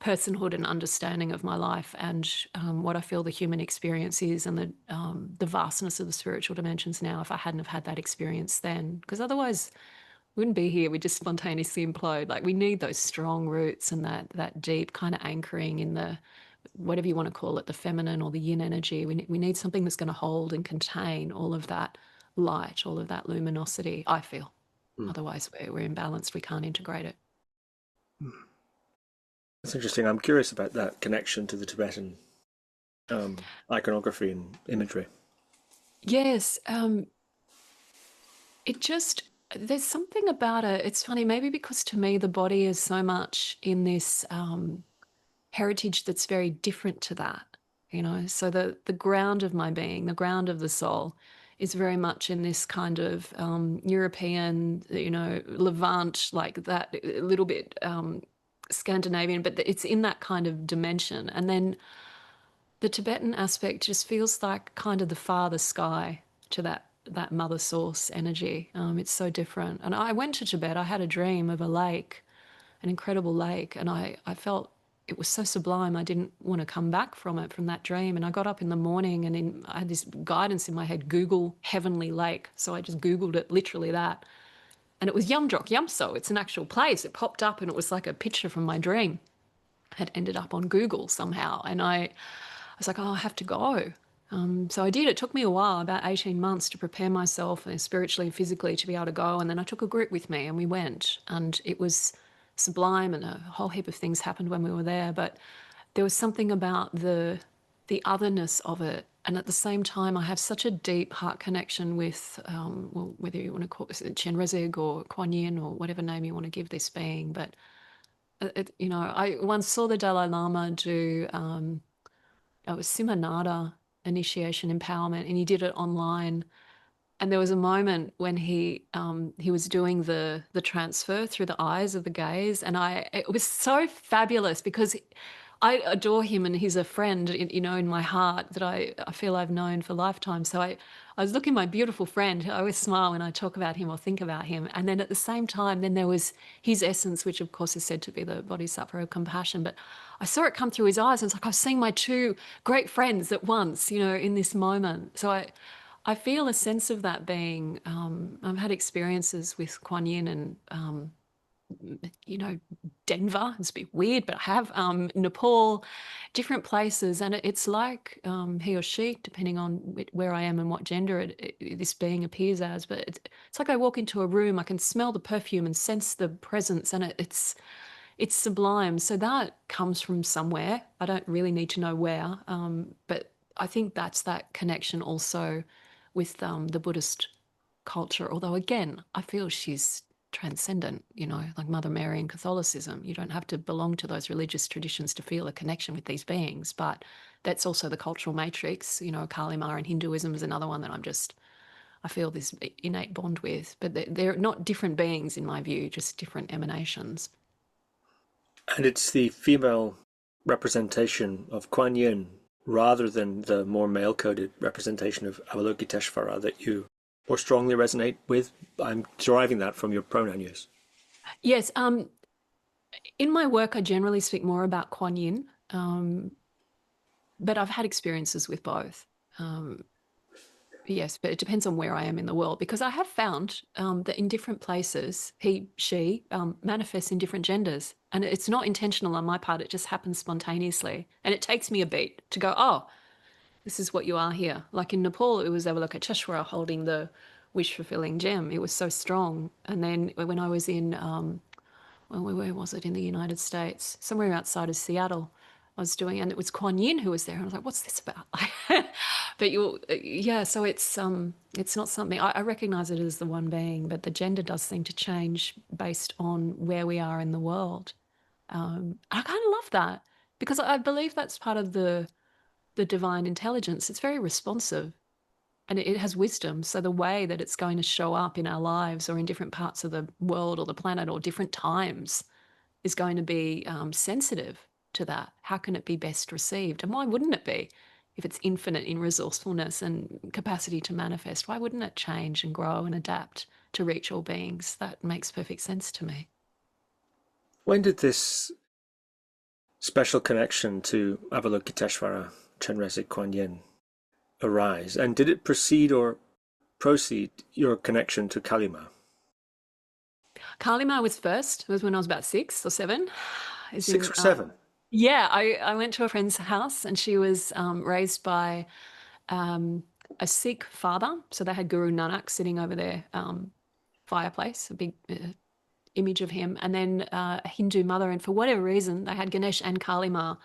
personhood and understanding of my life, and what I feel the human experience is, and the vastness of the spiritual dimensions now, if I hadn't have had that experience then. Because otherwise we wouldn't be here, we'd just spontaneously implode. Like, we need those strong roots and that deep kind of anchoring in the, whatever you want to call it, the feminine or the yin energy. We need something that's going to hold and contain all of that light, all of that luminosity, I feel. Otherwise we're imbalanced, we can't integrate it. That's interesting. I'm curious about that connection to the Tibetan iconography and imagery. Yes, there's something about it. It's funny, maybe because to me the body is so much in this heritage that's very different to that, so the ground of my being, the ground of the soul, is very much in this kind of European, Levant, like that, a little bit Scandinavian, but it's in that kind of dimension. And then the Tibetan aspect just feels like kind of the farther sky to that mother source energy. It's so different. And I went to Tibet. I had a dream of a lake, an incredible lake, and I felt it was so sublime. I didn't want to come back from that dream. And I got up in the morning, and I had this guidance in my head: Google Heavenly Lake. So I just Googled it, literally that. And it was Yamdrok, Yamso. It's an actual place. It popped up, and it was like a picture from my dream. Had ended up on Google somehow. And I was like, oh, I have to go. So I did. It took me a while, about 18 months, to prepare myself spiritually and physically to be able to go. And then I took a group with me, and we went. And it was sublime, and a whole heap of things happened when we were there. But there was something about the otherness of it. And at the same time, I have such a deep heart connection with, whether you want to call it Chenrezig or Kuan Yin or whatever name you want to give this being. But, I once saw the Dalai Lama do, it was Simanada initiation empowerment, and he did it online. And there was a moment when he was doing the transfer through the eyes of the gaze, and it was so fabulous because I adore him, and he's a friend, in my heart that I feel I've known for lifetime. So I was looking at my beautiful friend. I always smile when I talk about him or think about him. And then at the same time, then there was his essence, which of course is said to be the bodhisattva of compassion. But I saw it come through his eyes, and it's like I was seeing my two great friends at once, in this moment. So I feel a sense of that being. I've had experiences with Kuan Yin and Denver. It's a bit weird, but I have Nepal, different places, and it's like he or she, depending on where I am and what gender this being appears as. But it's like I walk into a room, I can smell the perfume and sense the presence, and it's sublime. So that comes from somewhere. I don't really need to know where, but I think that's that connection also with the Buddhist culture. Although again, I feel she's transcendent, like Mother Mary in Catholicism. You don't have to belong to those religious traditions to feel a connection with these beings, but that's also the cultural matrix. Kālī Mā in Hinduism is another one that I feel this innate bond with, but they're not different beings in my view, just different emanations. And it's the female representation of Kuan Yin rather than the more male-coded representation of Avalokiteśvara that you more strongly resonate with. I'm deriving that from your pronoun use. Yes. In my work, I generally speak more about Kuan Yin, but I've had experiences with both. Yes, but it depends on where I am in the world, because I have found that in different places, he, she manifests in different genders. And it's not intentional on my part. It just happens spontaneously. And it takes me a beat to go, oh, this is what you are here. Like in Nepal, it was Avalokiteśvara holding the wish-fulfilling gem. It was so strong. And then when I was in, where was it, in the United States? Somewhere outside of Seattle, I was doing, and it was Kuan Yin who was there. And I was like, what's this about? But so it's not something, I recognize it as the one being, but the gender does seem to change based on where we are in the world. I kind of love that, because I believe that's part of the divine intelligence. It's very responsive, and it has wisdom. So the way that it's going to show up in our lives or in different parts of the world or the planet or different times is going to be sensitive to that? How can it be best received? And why wouldn't it be? If it's infinite in resourcefulness and capacity to manifest, why wouldn't it change and grow and adapt to reach all beings? That makes perfect sense to me. When did this special connection to Avalokiteśvara, Chenrezig Kuan Yin, arise? And did it precede or proceed your connection to Kālī Mā? Kālī Mā was first. It was when I was about 6 or 7. 6 or 7? Yeah, I went to a friend's house and she was raised by a Sikh father. So they had Guru Nanak sitting over their fireplace, a big image of him, and then a Hindu mother. And for whatever reason, they had Ganesh and Kālī Mā.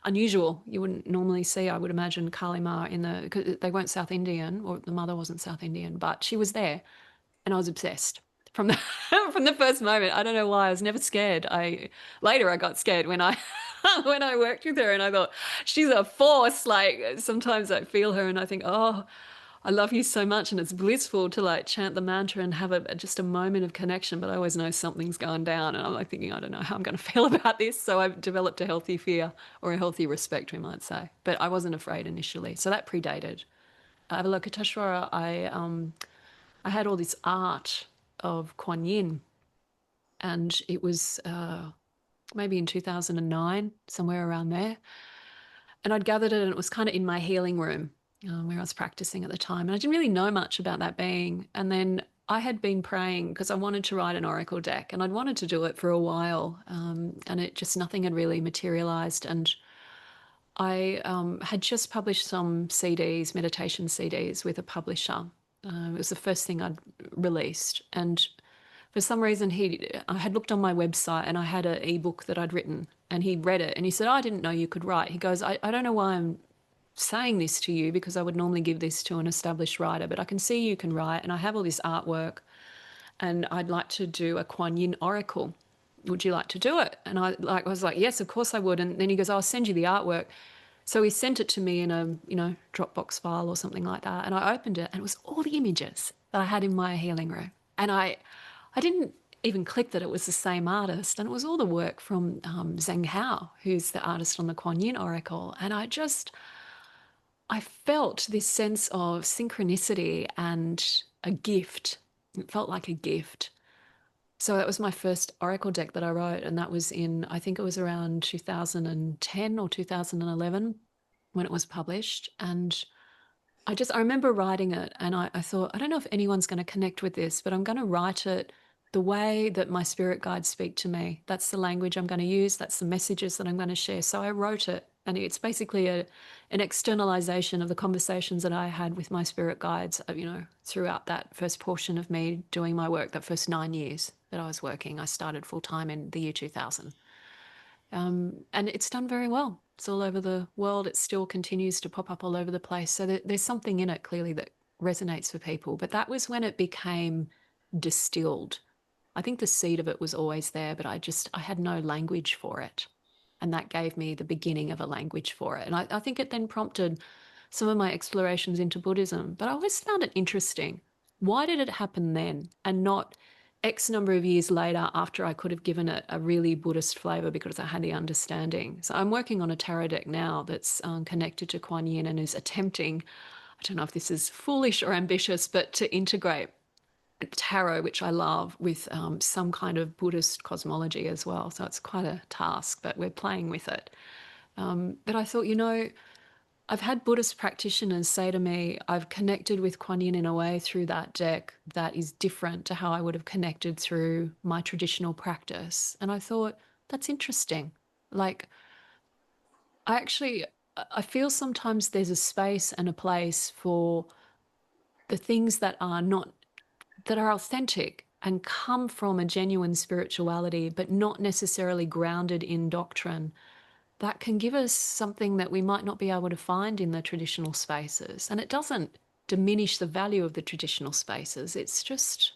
Unusual. You wouldn't normally see, I would imagine, Kālī Mā because they weren't South Indian, or the mother wasn't South Indian, but she was there. And I was obsessed from the from the first moment. I don't know why. I was never scared. Later I got scared when I when I worked with her, and I thought, she's a force. Like, sometimes I feel her and I think, oh, I love you so much, and it's blissful to like chant the mantra and have just a moment of connection, but I always know something's going down, and I'm like thinking, I don't know how I'm going to feel about this. So I've developed a healthy fear, or a healthy respect, we might say, but I wasn't afraid initially. So that predated Avalokiteśvara. I had all this art of Kuan Yin, and it was maybe in 2009, somewhere around there. And I'd gathered it, and it was kind of in my healing room where I was practicing at the time. And I didn't really know much about that being. And then I had been praying because I wanted to write an oracle deck, and I'd wanted to do it for a while. And it just, nothing had really materialized. And I had just published some CDs, meditation CDs, with a publisher. It was the first thing I'd released. And for some reason, I had looked on my website and I had an ebook that I'd written, and he read it and he said, I didn't know you could write. He goes, I don't know why I'm saying this to you, because I would normally give this to an established writer, but I can see you can write, and I have all this artwork, and I'd like to do a Kuan Yin Oracle. Would you like to do it? And I was like, yes, of course I would. And then he goes, I'll send you the artwork. So he sent it to me in a, Dropbox file or something like that. And I opened it, and it was all the images that I had in my healing room. And I didn't even click that it was the same artist. And it was all the work from Zheng Hao, who's the artist on the Kuan Yin Oracle. And I felt this sense of synchronicity and a gift. It felt like a gift. So that was my first oracle deck that I wrote, and that was in, I think it was around 2010 or 2011 when it was published. And I remember writing it, and I thought, I don't know if anyone's going to connect with this, but I'm going to write it the way that my spirit guides speak to me. That's the language I'm going to use. That's the messages that I'm going to share. So I wrote it, and it's basically an externalization of the conversations that I had with my spirit guides, throughout that first portion of me doing my work, that first 9 years that I was working. I started full-time in the year 2000. And it's done very well. It's all over the world. It still continues to pop up all over the place. So there's something in it clearly that resonates for people. But that was when it became distilled. I think the seed of it was always there, but I had no language for it. And that gave me the beginning of a language for it. And I think it then prompted some of my explorations into Buddhism. But I always found it interesting. Why did it happen then, and not X number of years later, after I could have given it a really Buddhist flavor because I had the understanding? So I'm working on a tarot deck now that's connected to Kuan Yin, and is attempting, I don't know if this is foolish or ambitious, but to integrate tarot, which I love, with some kind of Buddhist cosmology as well. So it's quite a task, but we're playing with it. But I thought, I've had Buddhist practitioners say to me, I've connected with Kuan Yin in a way through that deck that is different to how I would have connected through my traditional practice. And I thought, that's interesting. Like, I feel sometimes there's a space and a place for the things that are authentic and come from a genuine spirituality, but not necessarily grounded in doctrine, that can give us something that we might not be able to find in the traditional spaces. And it doesn't diminish the value of the traditional spaces. It's just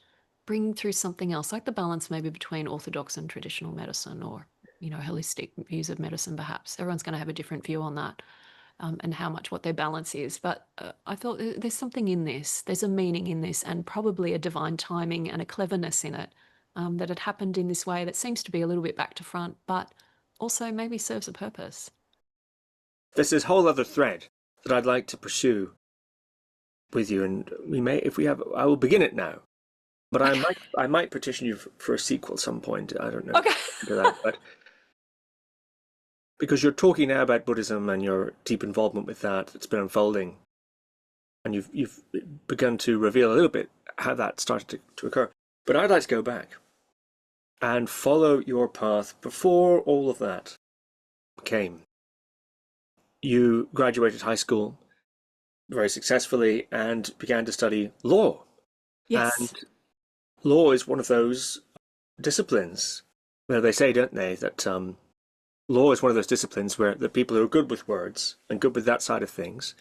bring through something else, like the balance maybe between orthodox and traditional medicine, or, holistic views of medicine, perhaps. Everyone's going to have a different view on that, and what their balance is. But I thought there's something in this. There's a meaning in this, and probably a divine timing and a cleverness in it that had happened in this way that seems to be a little bit back to front, but also maybe serves a purpose. There's this whole other thread that I'd like to pursue with you, and we may, if we have, I will begin it now. But I might petition you for a sequel at some point. I don't know. Okay. To that, but because you're talking now about Buddhism and your deep involvement with that, it's been unfolding, and you've begun to reveal a little bit how that started to occur. But I'd like to go back and follow your path before all of that came. You graduated high school very successfully and began to study law. Yes. And law is one of those disciplines where they say, don't they, that law is one of those disciplines where the people who are good with words and good with that side of things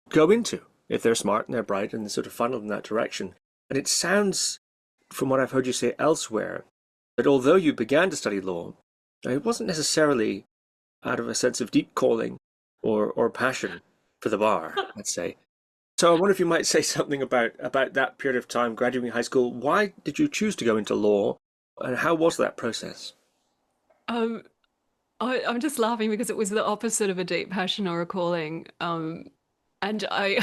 go into, if they're smart and they're bright and sort of funneled in that direction. And it sounds, from what I've heard you say elsewhere, that although you began to study law, it wasn't necessarily out of a sense of deep calling or passion for the bar, let's say. So I wonder if you might say something about that period of time, graduating high school. Why did you choose to go into law, and how was that process? I'm just laughing because it was the opposite of a deep passion or a calling. And I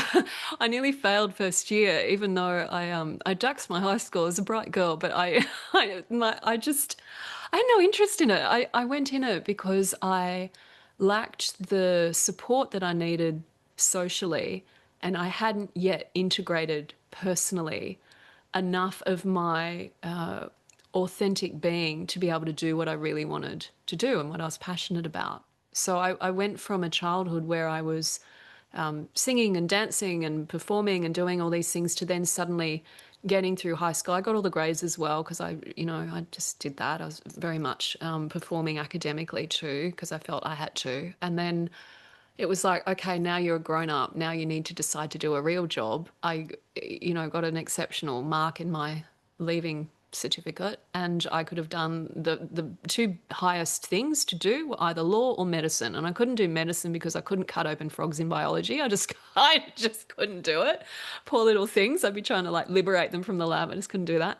I nearly failed first year, even though I duxed my high school as a bright girl, but I had no interest in it. I went in it because I lacked the support that I needed socially, and I hadn't yet integrated personally enough of my authentic being to be able to do what I really wanted to do and what I was passionate about. So I went from a childhood where I was singing and dancing and performing and doing all these things to then suddenly getting through high school. I got all the grades as well because I just did that. I was very much performing academically too because I felt I had to. And then it was like, okay, now you're a grown up. Now you need to decide to do a real job. I got an exceptional mark in my leaving certificate, and I could have done the two highest things to do were either law or medicine, and I couldn't do medicine because I couldn't cut open frogs in biology. I just couldn't do it. Poor little things. I'd be trying to like liberate them from the lab. I just couldn't do that.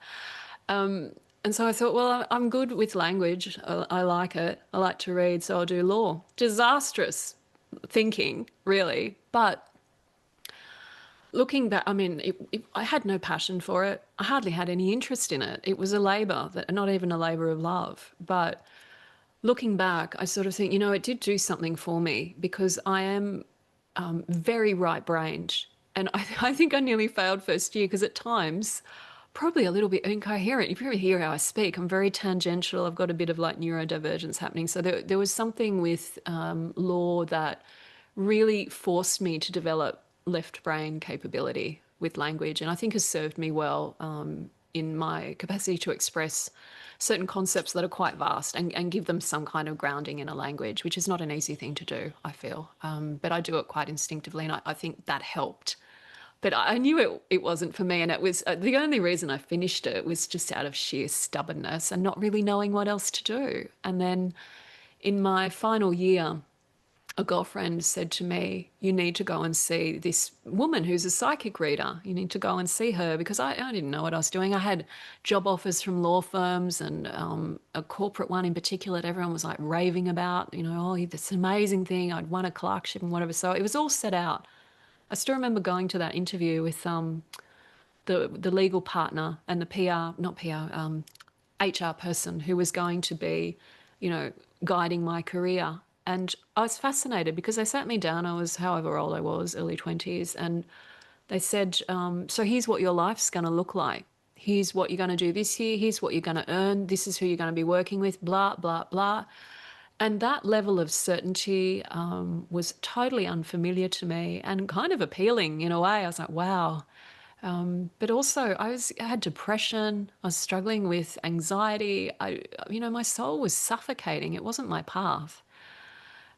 And so I thought, well, I'm good with language. I like it. I like to read, so I'll do law. Disastrous thinking, really, but looking back, I mean, I had no passion for it. I hardly had any interest in it. It was a labour, not even a labour of love. But looking back, I sort of think, it did do something for me because I am very right-brained. And I think I nearly failed first year because at times, probably a little bit incoherent. You probably hear how I speak. I'm very tangential. I've got a bit of like neurodivergence happening. So there was something with law that really forced me to develop left brain capability with language, and I think has served me well in my capacity to express certain concepts that are quite vast and give them some kind of grounding in a language, which is not an easy thing to do, I feel. But I do it quite instinctively, and I think that helped. But I knew it wasn't for me, and it was the only reason I finished it was just out of sheer stubbornness and not really knowing what else to do. And then in my final year, a girlfriend said to me, you need to go and see this woman who's a psychic reader. You need to go and see her, because I didn't know what I was doing. I had job offers from law firms and a corporate one in particular that everyone was like raving about, oh, this amazing thing. I'd won a clerkship and whatever. So it was all set out. I still remember going to that interview with the legal partner and the HR person who was going to be, guiding my career. And I was fascinated because they sat me down. I was however old I was, early 20s. And they said, so here's what your life's going to look like. Here's what you're going to do this year. Here's what you're going to earn. This is who you're going to be working with, blah, blah, blah. And that level of certainty was totally unfamiliar to me and kind of appealing in a way. I was like, wow. But also I had depression. I was struggling with anxiety. My soul was suffocating. It wasn't my path.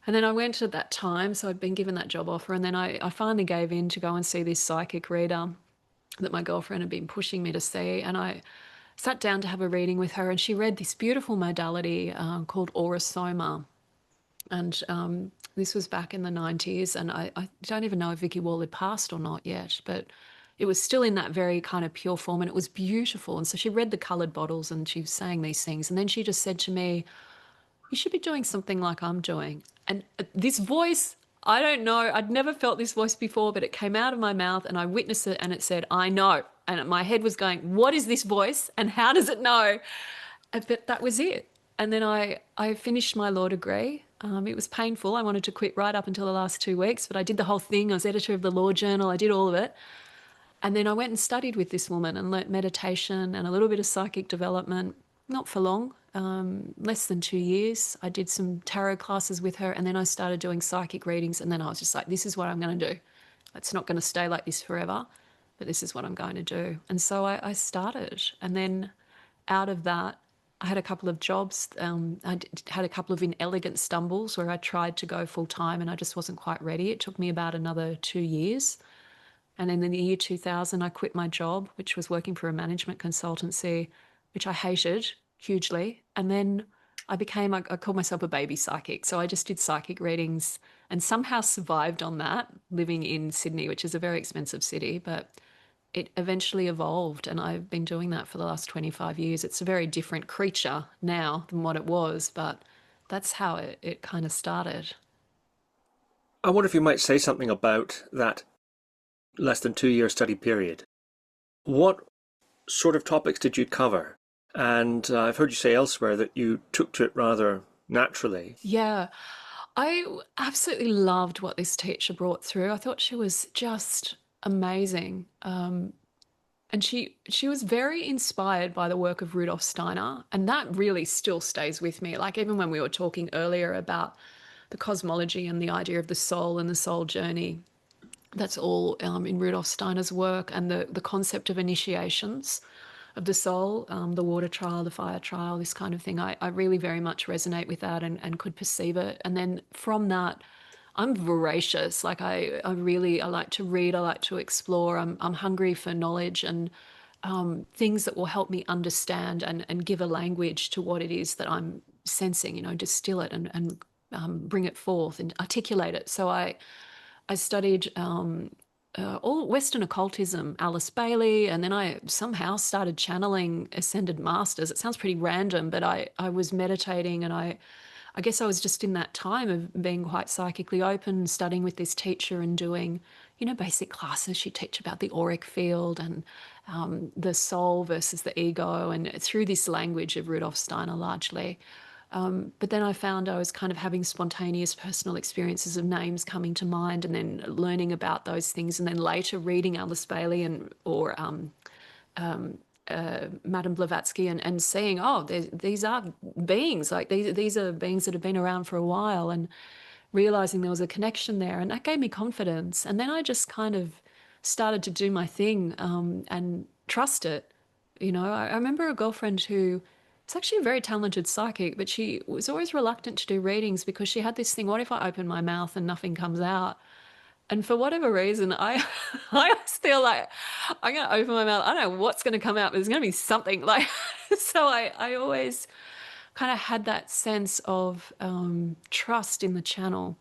And then I went at that time, so I'd been given that job offer, and then I finally gave in to go and see this psychic reader that my girlfriend had been pushing me to see. And I sat down to have a reading with her, and she read this beautiful modality called Orosoma. And this was back in the 90s, and I don't even know if Vicky Wall had passed or not yet, but it was still in that very kind of pure form, and it was beautiful. And so she read the colored bottles and she was saying these things. And then she just said to me, you should be doing something like I'm doing. And this voice, I don't know, I'd never felt this voice before, but it came out of my mouth and I witnessed it and it said, I know. And my head was going, what is this voice and how does it know? But that was it. And then I finished my law degree. It was painful. I wanted to quit right up until the last 2 weeks, but I did the whole thing. I was editor of the law journal. I did all of it. And then I went and studied with this woman and learnt meditation and a little bit of psychic development, not for long, less than 2 years. I did some tarot classes with her and then I started doing psychic readings, and then I was just like, this is what I'm going to do. It's not going to stay like this forever, but this is what I'm going to do. And so I started, and then out of that, I had a couple of jobs. Had a couple of inelegant stumbles where I tried to go full time and I just wasn't quite ready. It took me about another 2 years. And then in the year 2000, I quit my job, which was working for a management consultancy, which I hated hugely. And then I called myself a baby psychic. So I just did psychic readings and somehow survived on that, living in Sydney, which is a very expensive city. But it eventually evolved, and I've been doing that for the last 25 years. It's a very different creature now than what it was, but that's how it kind of started. I wonder if you might say something about that less than 2 year study period. What sort of topics did you cover? And I've heard you say elsewhere that you took to it rather naturally. Yeah, I absolutely loved what this teacher brought through. I thought she was just amazing. And she was very inspired by the work of Rudolf Steiner, and that really still stays with me. Like even when we were talking earlier about the cosmology and the idea of the soul and the soul journey, that's all in Rudolf Steiner's work, and the concept of initiations of the soul, the water trial, the fire trial, this kind of thing. I really very much resonate with that and could perceive it. And then from that, I'm voracious. Like I like to read. I like to explore. I'm hungry for knowledge and things that will help me understand and give a language to what it is that I'm sensing, distill it and bring it forth and articulate it. So I studied all Western occultism, Alice Bailey, and then I somehow started channeling ascended masters. It sounds pretty random, but I was meditating, and I guess I was just in that time of being quite psychically open, studying with this teacher and doing, basic classes. She'd teach about the auric field and the soul versus the ego, and through this language of Rudolf Steiner largely. But then I found I was kind of having spontaneous personal experiences of names coming to mind, and then learning about those things, and then later reading Alice Bailey or Madame Blavatsky and seeing, these are beings, like these are beings that have been around for a while, and realizing there was a connection there, and that gave me confidence. And then I just kind of started to do my thing and trust it. I remember a girlfriend who is actually a very talented psychic, but she was always reluctant to do readings because she had this thing, what if I open my mouth and nothing comes out? And for whatever reason, I always feel like I'm going to open my mouth. I don't know what's going to come out, but there's going to be something. Like, so I always kind of had that sense of trust in the channel,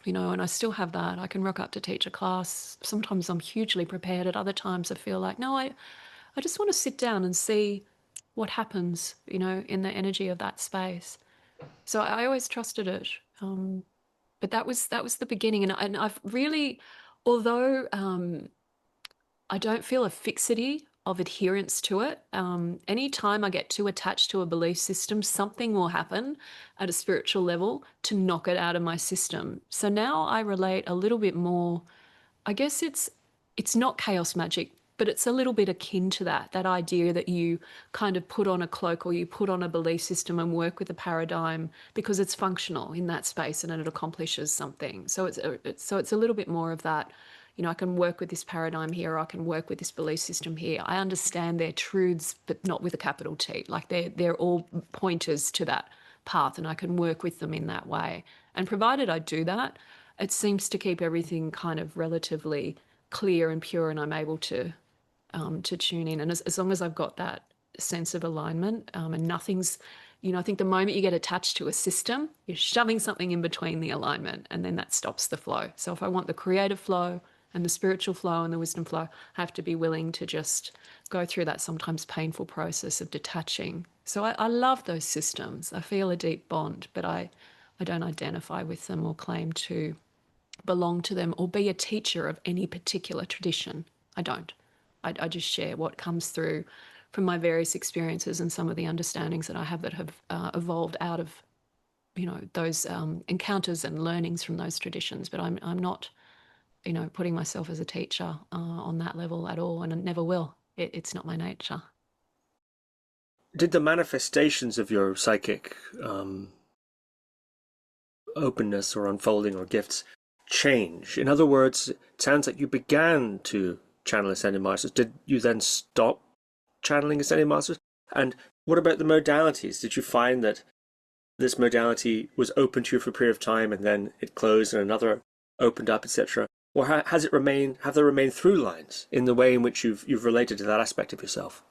and I still have that. I can rock up to teach a class. Sometimes I'm hugely prepared. At other times I feel like, no, I just want to sit down and see what happens, in the energy of that space. So I always trusted it. But that was the beginning. And I've really, although I don't feel a fixity of adherence to it, anytime I get too attached to a belief system, something will happen at a spiritual level to knock it out of my system. So now I relate a little bit more, I guess it's not chaos magic, but it's a little bit akin to that idea that you kind of put on a cloak or you put on a belief system and work with a paradigm because it's functional in that space and it accomplishes something. So it's a little bit more of that, I can work with this paradigm here, or I can work with this belief system here. I understand their truths, but not with a capital T. Like they're all pointers to that path, and I can work with them in that way. And provided I do that, it seems to keep everything kind of relatively clear and pure, and I'm able to tune in. And as long as I've got that sense of alignment, and nothing's, I think the moment you get attached to a system, you're shoving something in between the alignment, and then that stops the flow. So if I want the creative flow And the spiritual flow and the wisdom flow have to be willing to just go through that sometimes painful process of detaching. So I love those systems. I feel a deep bond, but I don't identify with them or claim to belong to them or be a teacher of any particular tradition. I don't. I just share what comes through from my various experiences and some of the understandings that I have that have evolved out of, those encounters and learnings from those traditions. But I'm not, putting myself as a teacher on that level at all, and I never will. It's not my nature. Did the manifestations of your psychic openness or unfolding or gifts change? In other words, it sounds like you began to channel ascended masters. Did you then stop channeling ascended masters? And what about the modalities? Did you find that this modality was open to you for a period of time and then it closed and another opened up, etc.? Or have there remained through lines in the way in which you've related to that aspect of yourself?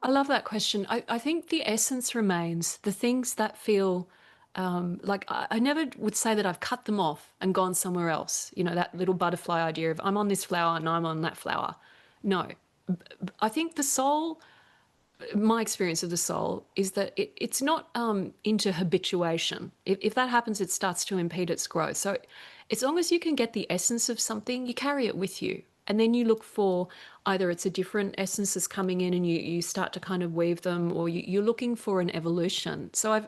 I love that question. I think the essence remains. The things that feel like I never would say that I've cut them off and gone somewhere else. That little butterfly idea of I'm on this flower and I'm on that flower. No, I think the soul, my experience of the soul is that it's not into habituation. If that happens, it starts to impede its growth. So as long as you can get the essence of something, you carry it with you. And then you look for either it's a different essence that's coming in and you start to kind of weave them, or you're looking for an evolution. So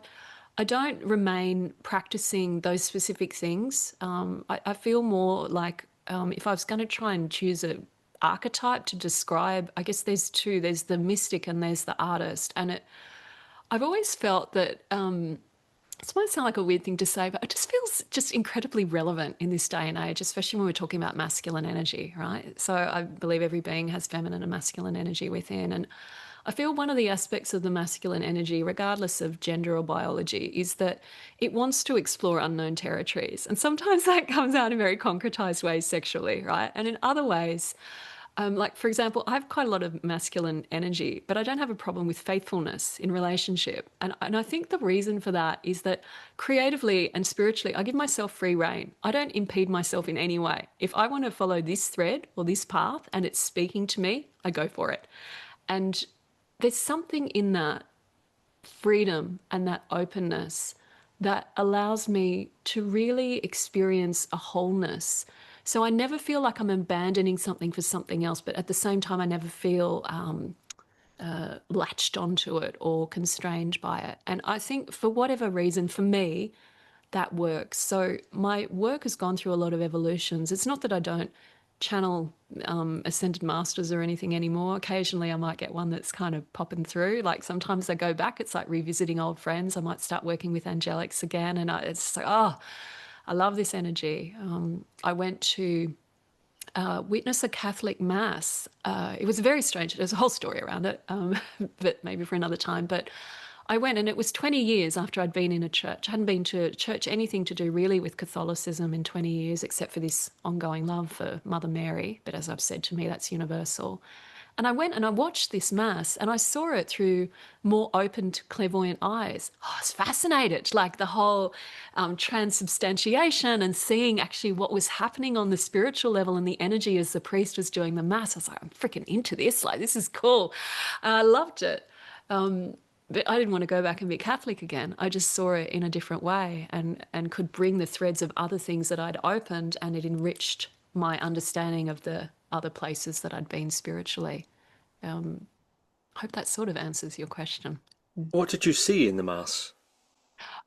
I don't remain practicing those specific things. I feel more like if I was going to try and choose a archetype to describe, I guess there's two. There's the mystic and there's the artist. And I've always felt that this might sound like a weird thing to say, but it just feels just incredibly relevant in this day and age, especially when we're talking about masculine energy, right? So I believe every being has feminine and masculine energy within. And I feel one of the aspects of the masculine energy, regardless of gender or biology, is that it wants to explore unknown territories. And sometimes that comes out in very concretized ways sexually, right? And in other ways, like, for example, I have quite a lot of masculine energy, but I don't have a problem with faithfulness in relationship. And I think the reason for that is that creatively and spiritually, I give myself free rein. I don't impede myself in any way. If I want to follow this thread or this path and it's speaking to me, I go for it. And there's something in that freedom and that openness that allows me to really experience a wholeness. So I never feel like I'm abandoning something for something else, but at the same time, I never feel latched onto it or constrained by it. And I think for whatever reason, for me, that works. So my work has gone through a lot of evolutions. It's not that I don't channel ascended masters or anything anymore. Occasionally I might get one that's kind of popping through. Like sometimes I go back, it's like revisiting old friends. I might start working with angelics again, and it's like, oh, I love this energy. I went to witness a Catholic mass. It was very strange. There's a whole story around it, but maybe for another time. But I went, and it was 20 years after I'd been in a church. I hadn't been to a church, anything to do really with Catholicism in 20 years, except for this ongoing love for Mother Mary. But as I've said, to me, that's universal. And I went and I watched this mass and I saw it through more open to clairvoyant eyes. I was fascinated, like the whole transubstantiation and seeing actually what was happening on the spiritual level and the energy as the priest was doing the mass. I was like, I'm freaking into this. Like, this is cool. And I loved it. But I didn't want to go back and be Catholic again. I just saw it in a different way and could bring the threads of other things that I'd opened, and it enriched my understanding of the other places that I'd been spiritually. I hope that sort of answers your question. What did you see in the mass?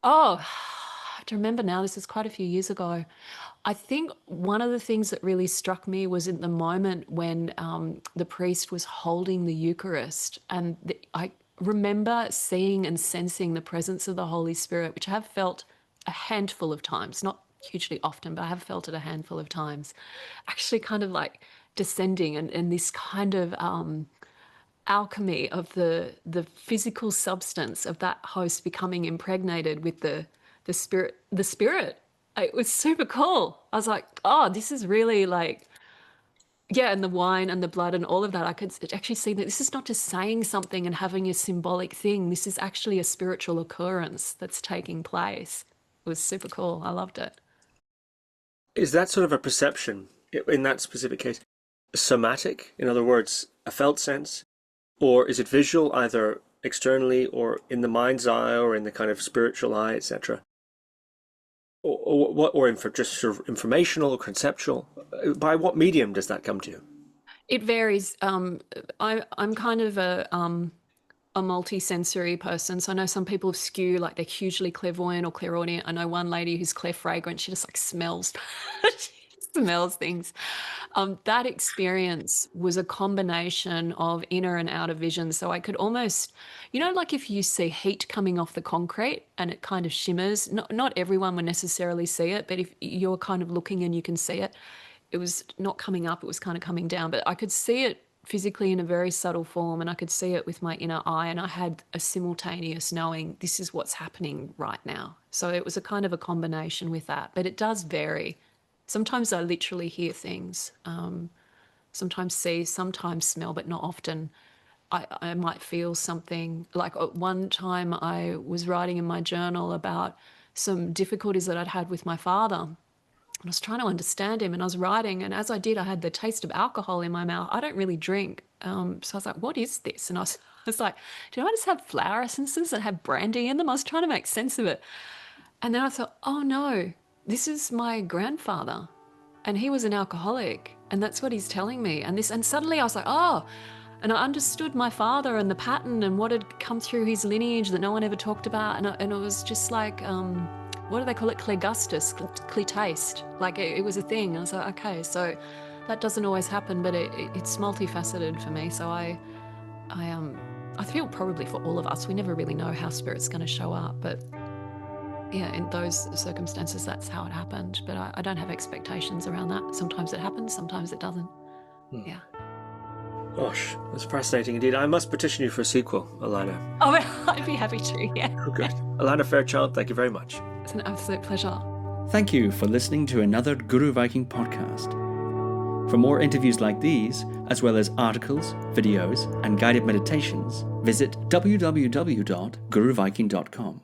Oh, I have to remember now, this was quite a few years ago. I think one of the things that really struck me was in the moment when the priest was holding the Eucharist, and I remember seeing and sensing the presence of the Holy Spirit, which I have felt a handful of times, not hugely often, but I have felt it a handful of times, actually kind of like descending and this kind of alchemy of the physical substance of that host becoming impregnated with the spirit. It was super cool. I was like, oh, this is really like, yeah, and the wine and the blood and all of that, I could actually see that this is not just saying something and having a symbolic thing. This is actually a spiritual occurrence that's taking place. It was super cool. I loved it. Is that sort of a perception in that specific case, somatic? In other words, a felt sense? Or is it visual, either externally or in the mind's eye or in the kind of spiritual eye, etc.? Just sort of informational or conceptual? By what medium does that come to you? It varies. I'm kind of a multi-sensory person. So I know some people skew, like they're hugely clairvoyant or clairaudient. I know one lady who's clairfragrant. She just like smells, she smells things. That experience was a combination of inner and outer vision. So I could almost, like if you see heat coming off the concrete and it kind of shimmers, not everyone would necessarily see it, but if you're kind of looking and you can see it, it was not coming up, it was kind of coming down, but I could see it physically in a very subtle form, and I could see it with my inner eye, and I had a simultaneous knowing this is what's happening right now. So it was a kind of a combination with that, but it does vary. Sometimes I literally hear things, sometimes see, sometimes smell, but not often. I might feel something. Like one time I was writing in my journal about some difficulties that I'd had with my father. I was trying to understand him, and I was writing, and as I did, I had the taste of alcohol in my mouth. I don't really drink. So I was like, what is this? And I was like, do I just have flower essences that have brandy in them? I was trying to make sense of it. And then I thought, oh no, this is my grandfather, and he was an alcoholic, and that's what he's telling me. And suddenly I was like, oh, and I understood my father and the pattern and what had come through his lineage that no one ever talked about. And it was just like, what do they call it? Clairgustus, taste. Like it was a thing. I was like, okay, so that doesn't always happen, but it's multifaceted for me. So I feel probably for all of us, we never really know how spirit's going to show up, but yeah, in those circumstances, that's how it happened. But I don't have expectations around that. Sometimes it happens, sometimes it doesn't. Yeah. Gosh, that's fascinating indeed. I must petition you for a sequel, Alana. Oh, I'd be happy to, yeah. Oh, good. Alana Fairchild, thank you very much. It's an absolute pleasure. Thank you for listening to another Guru Viking podcast. For more interviews like these, as well as articles, videos, and guided meditations, visit www.guruviking.com.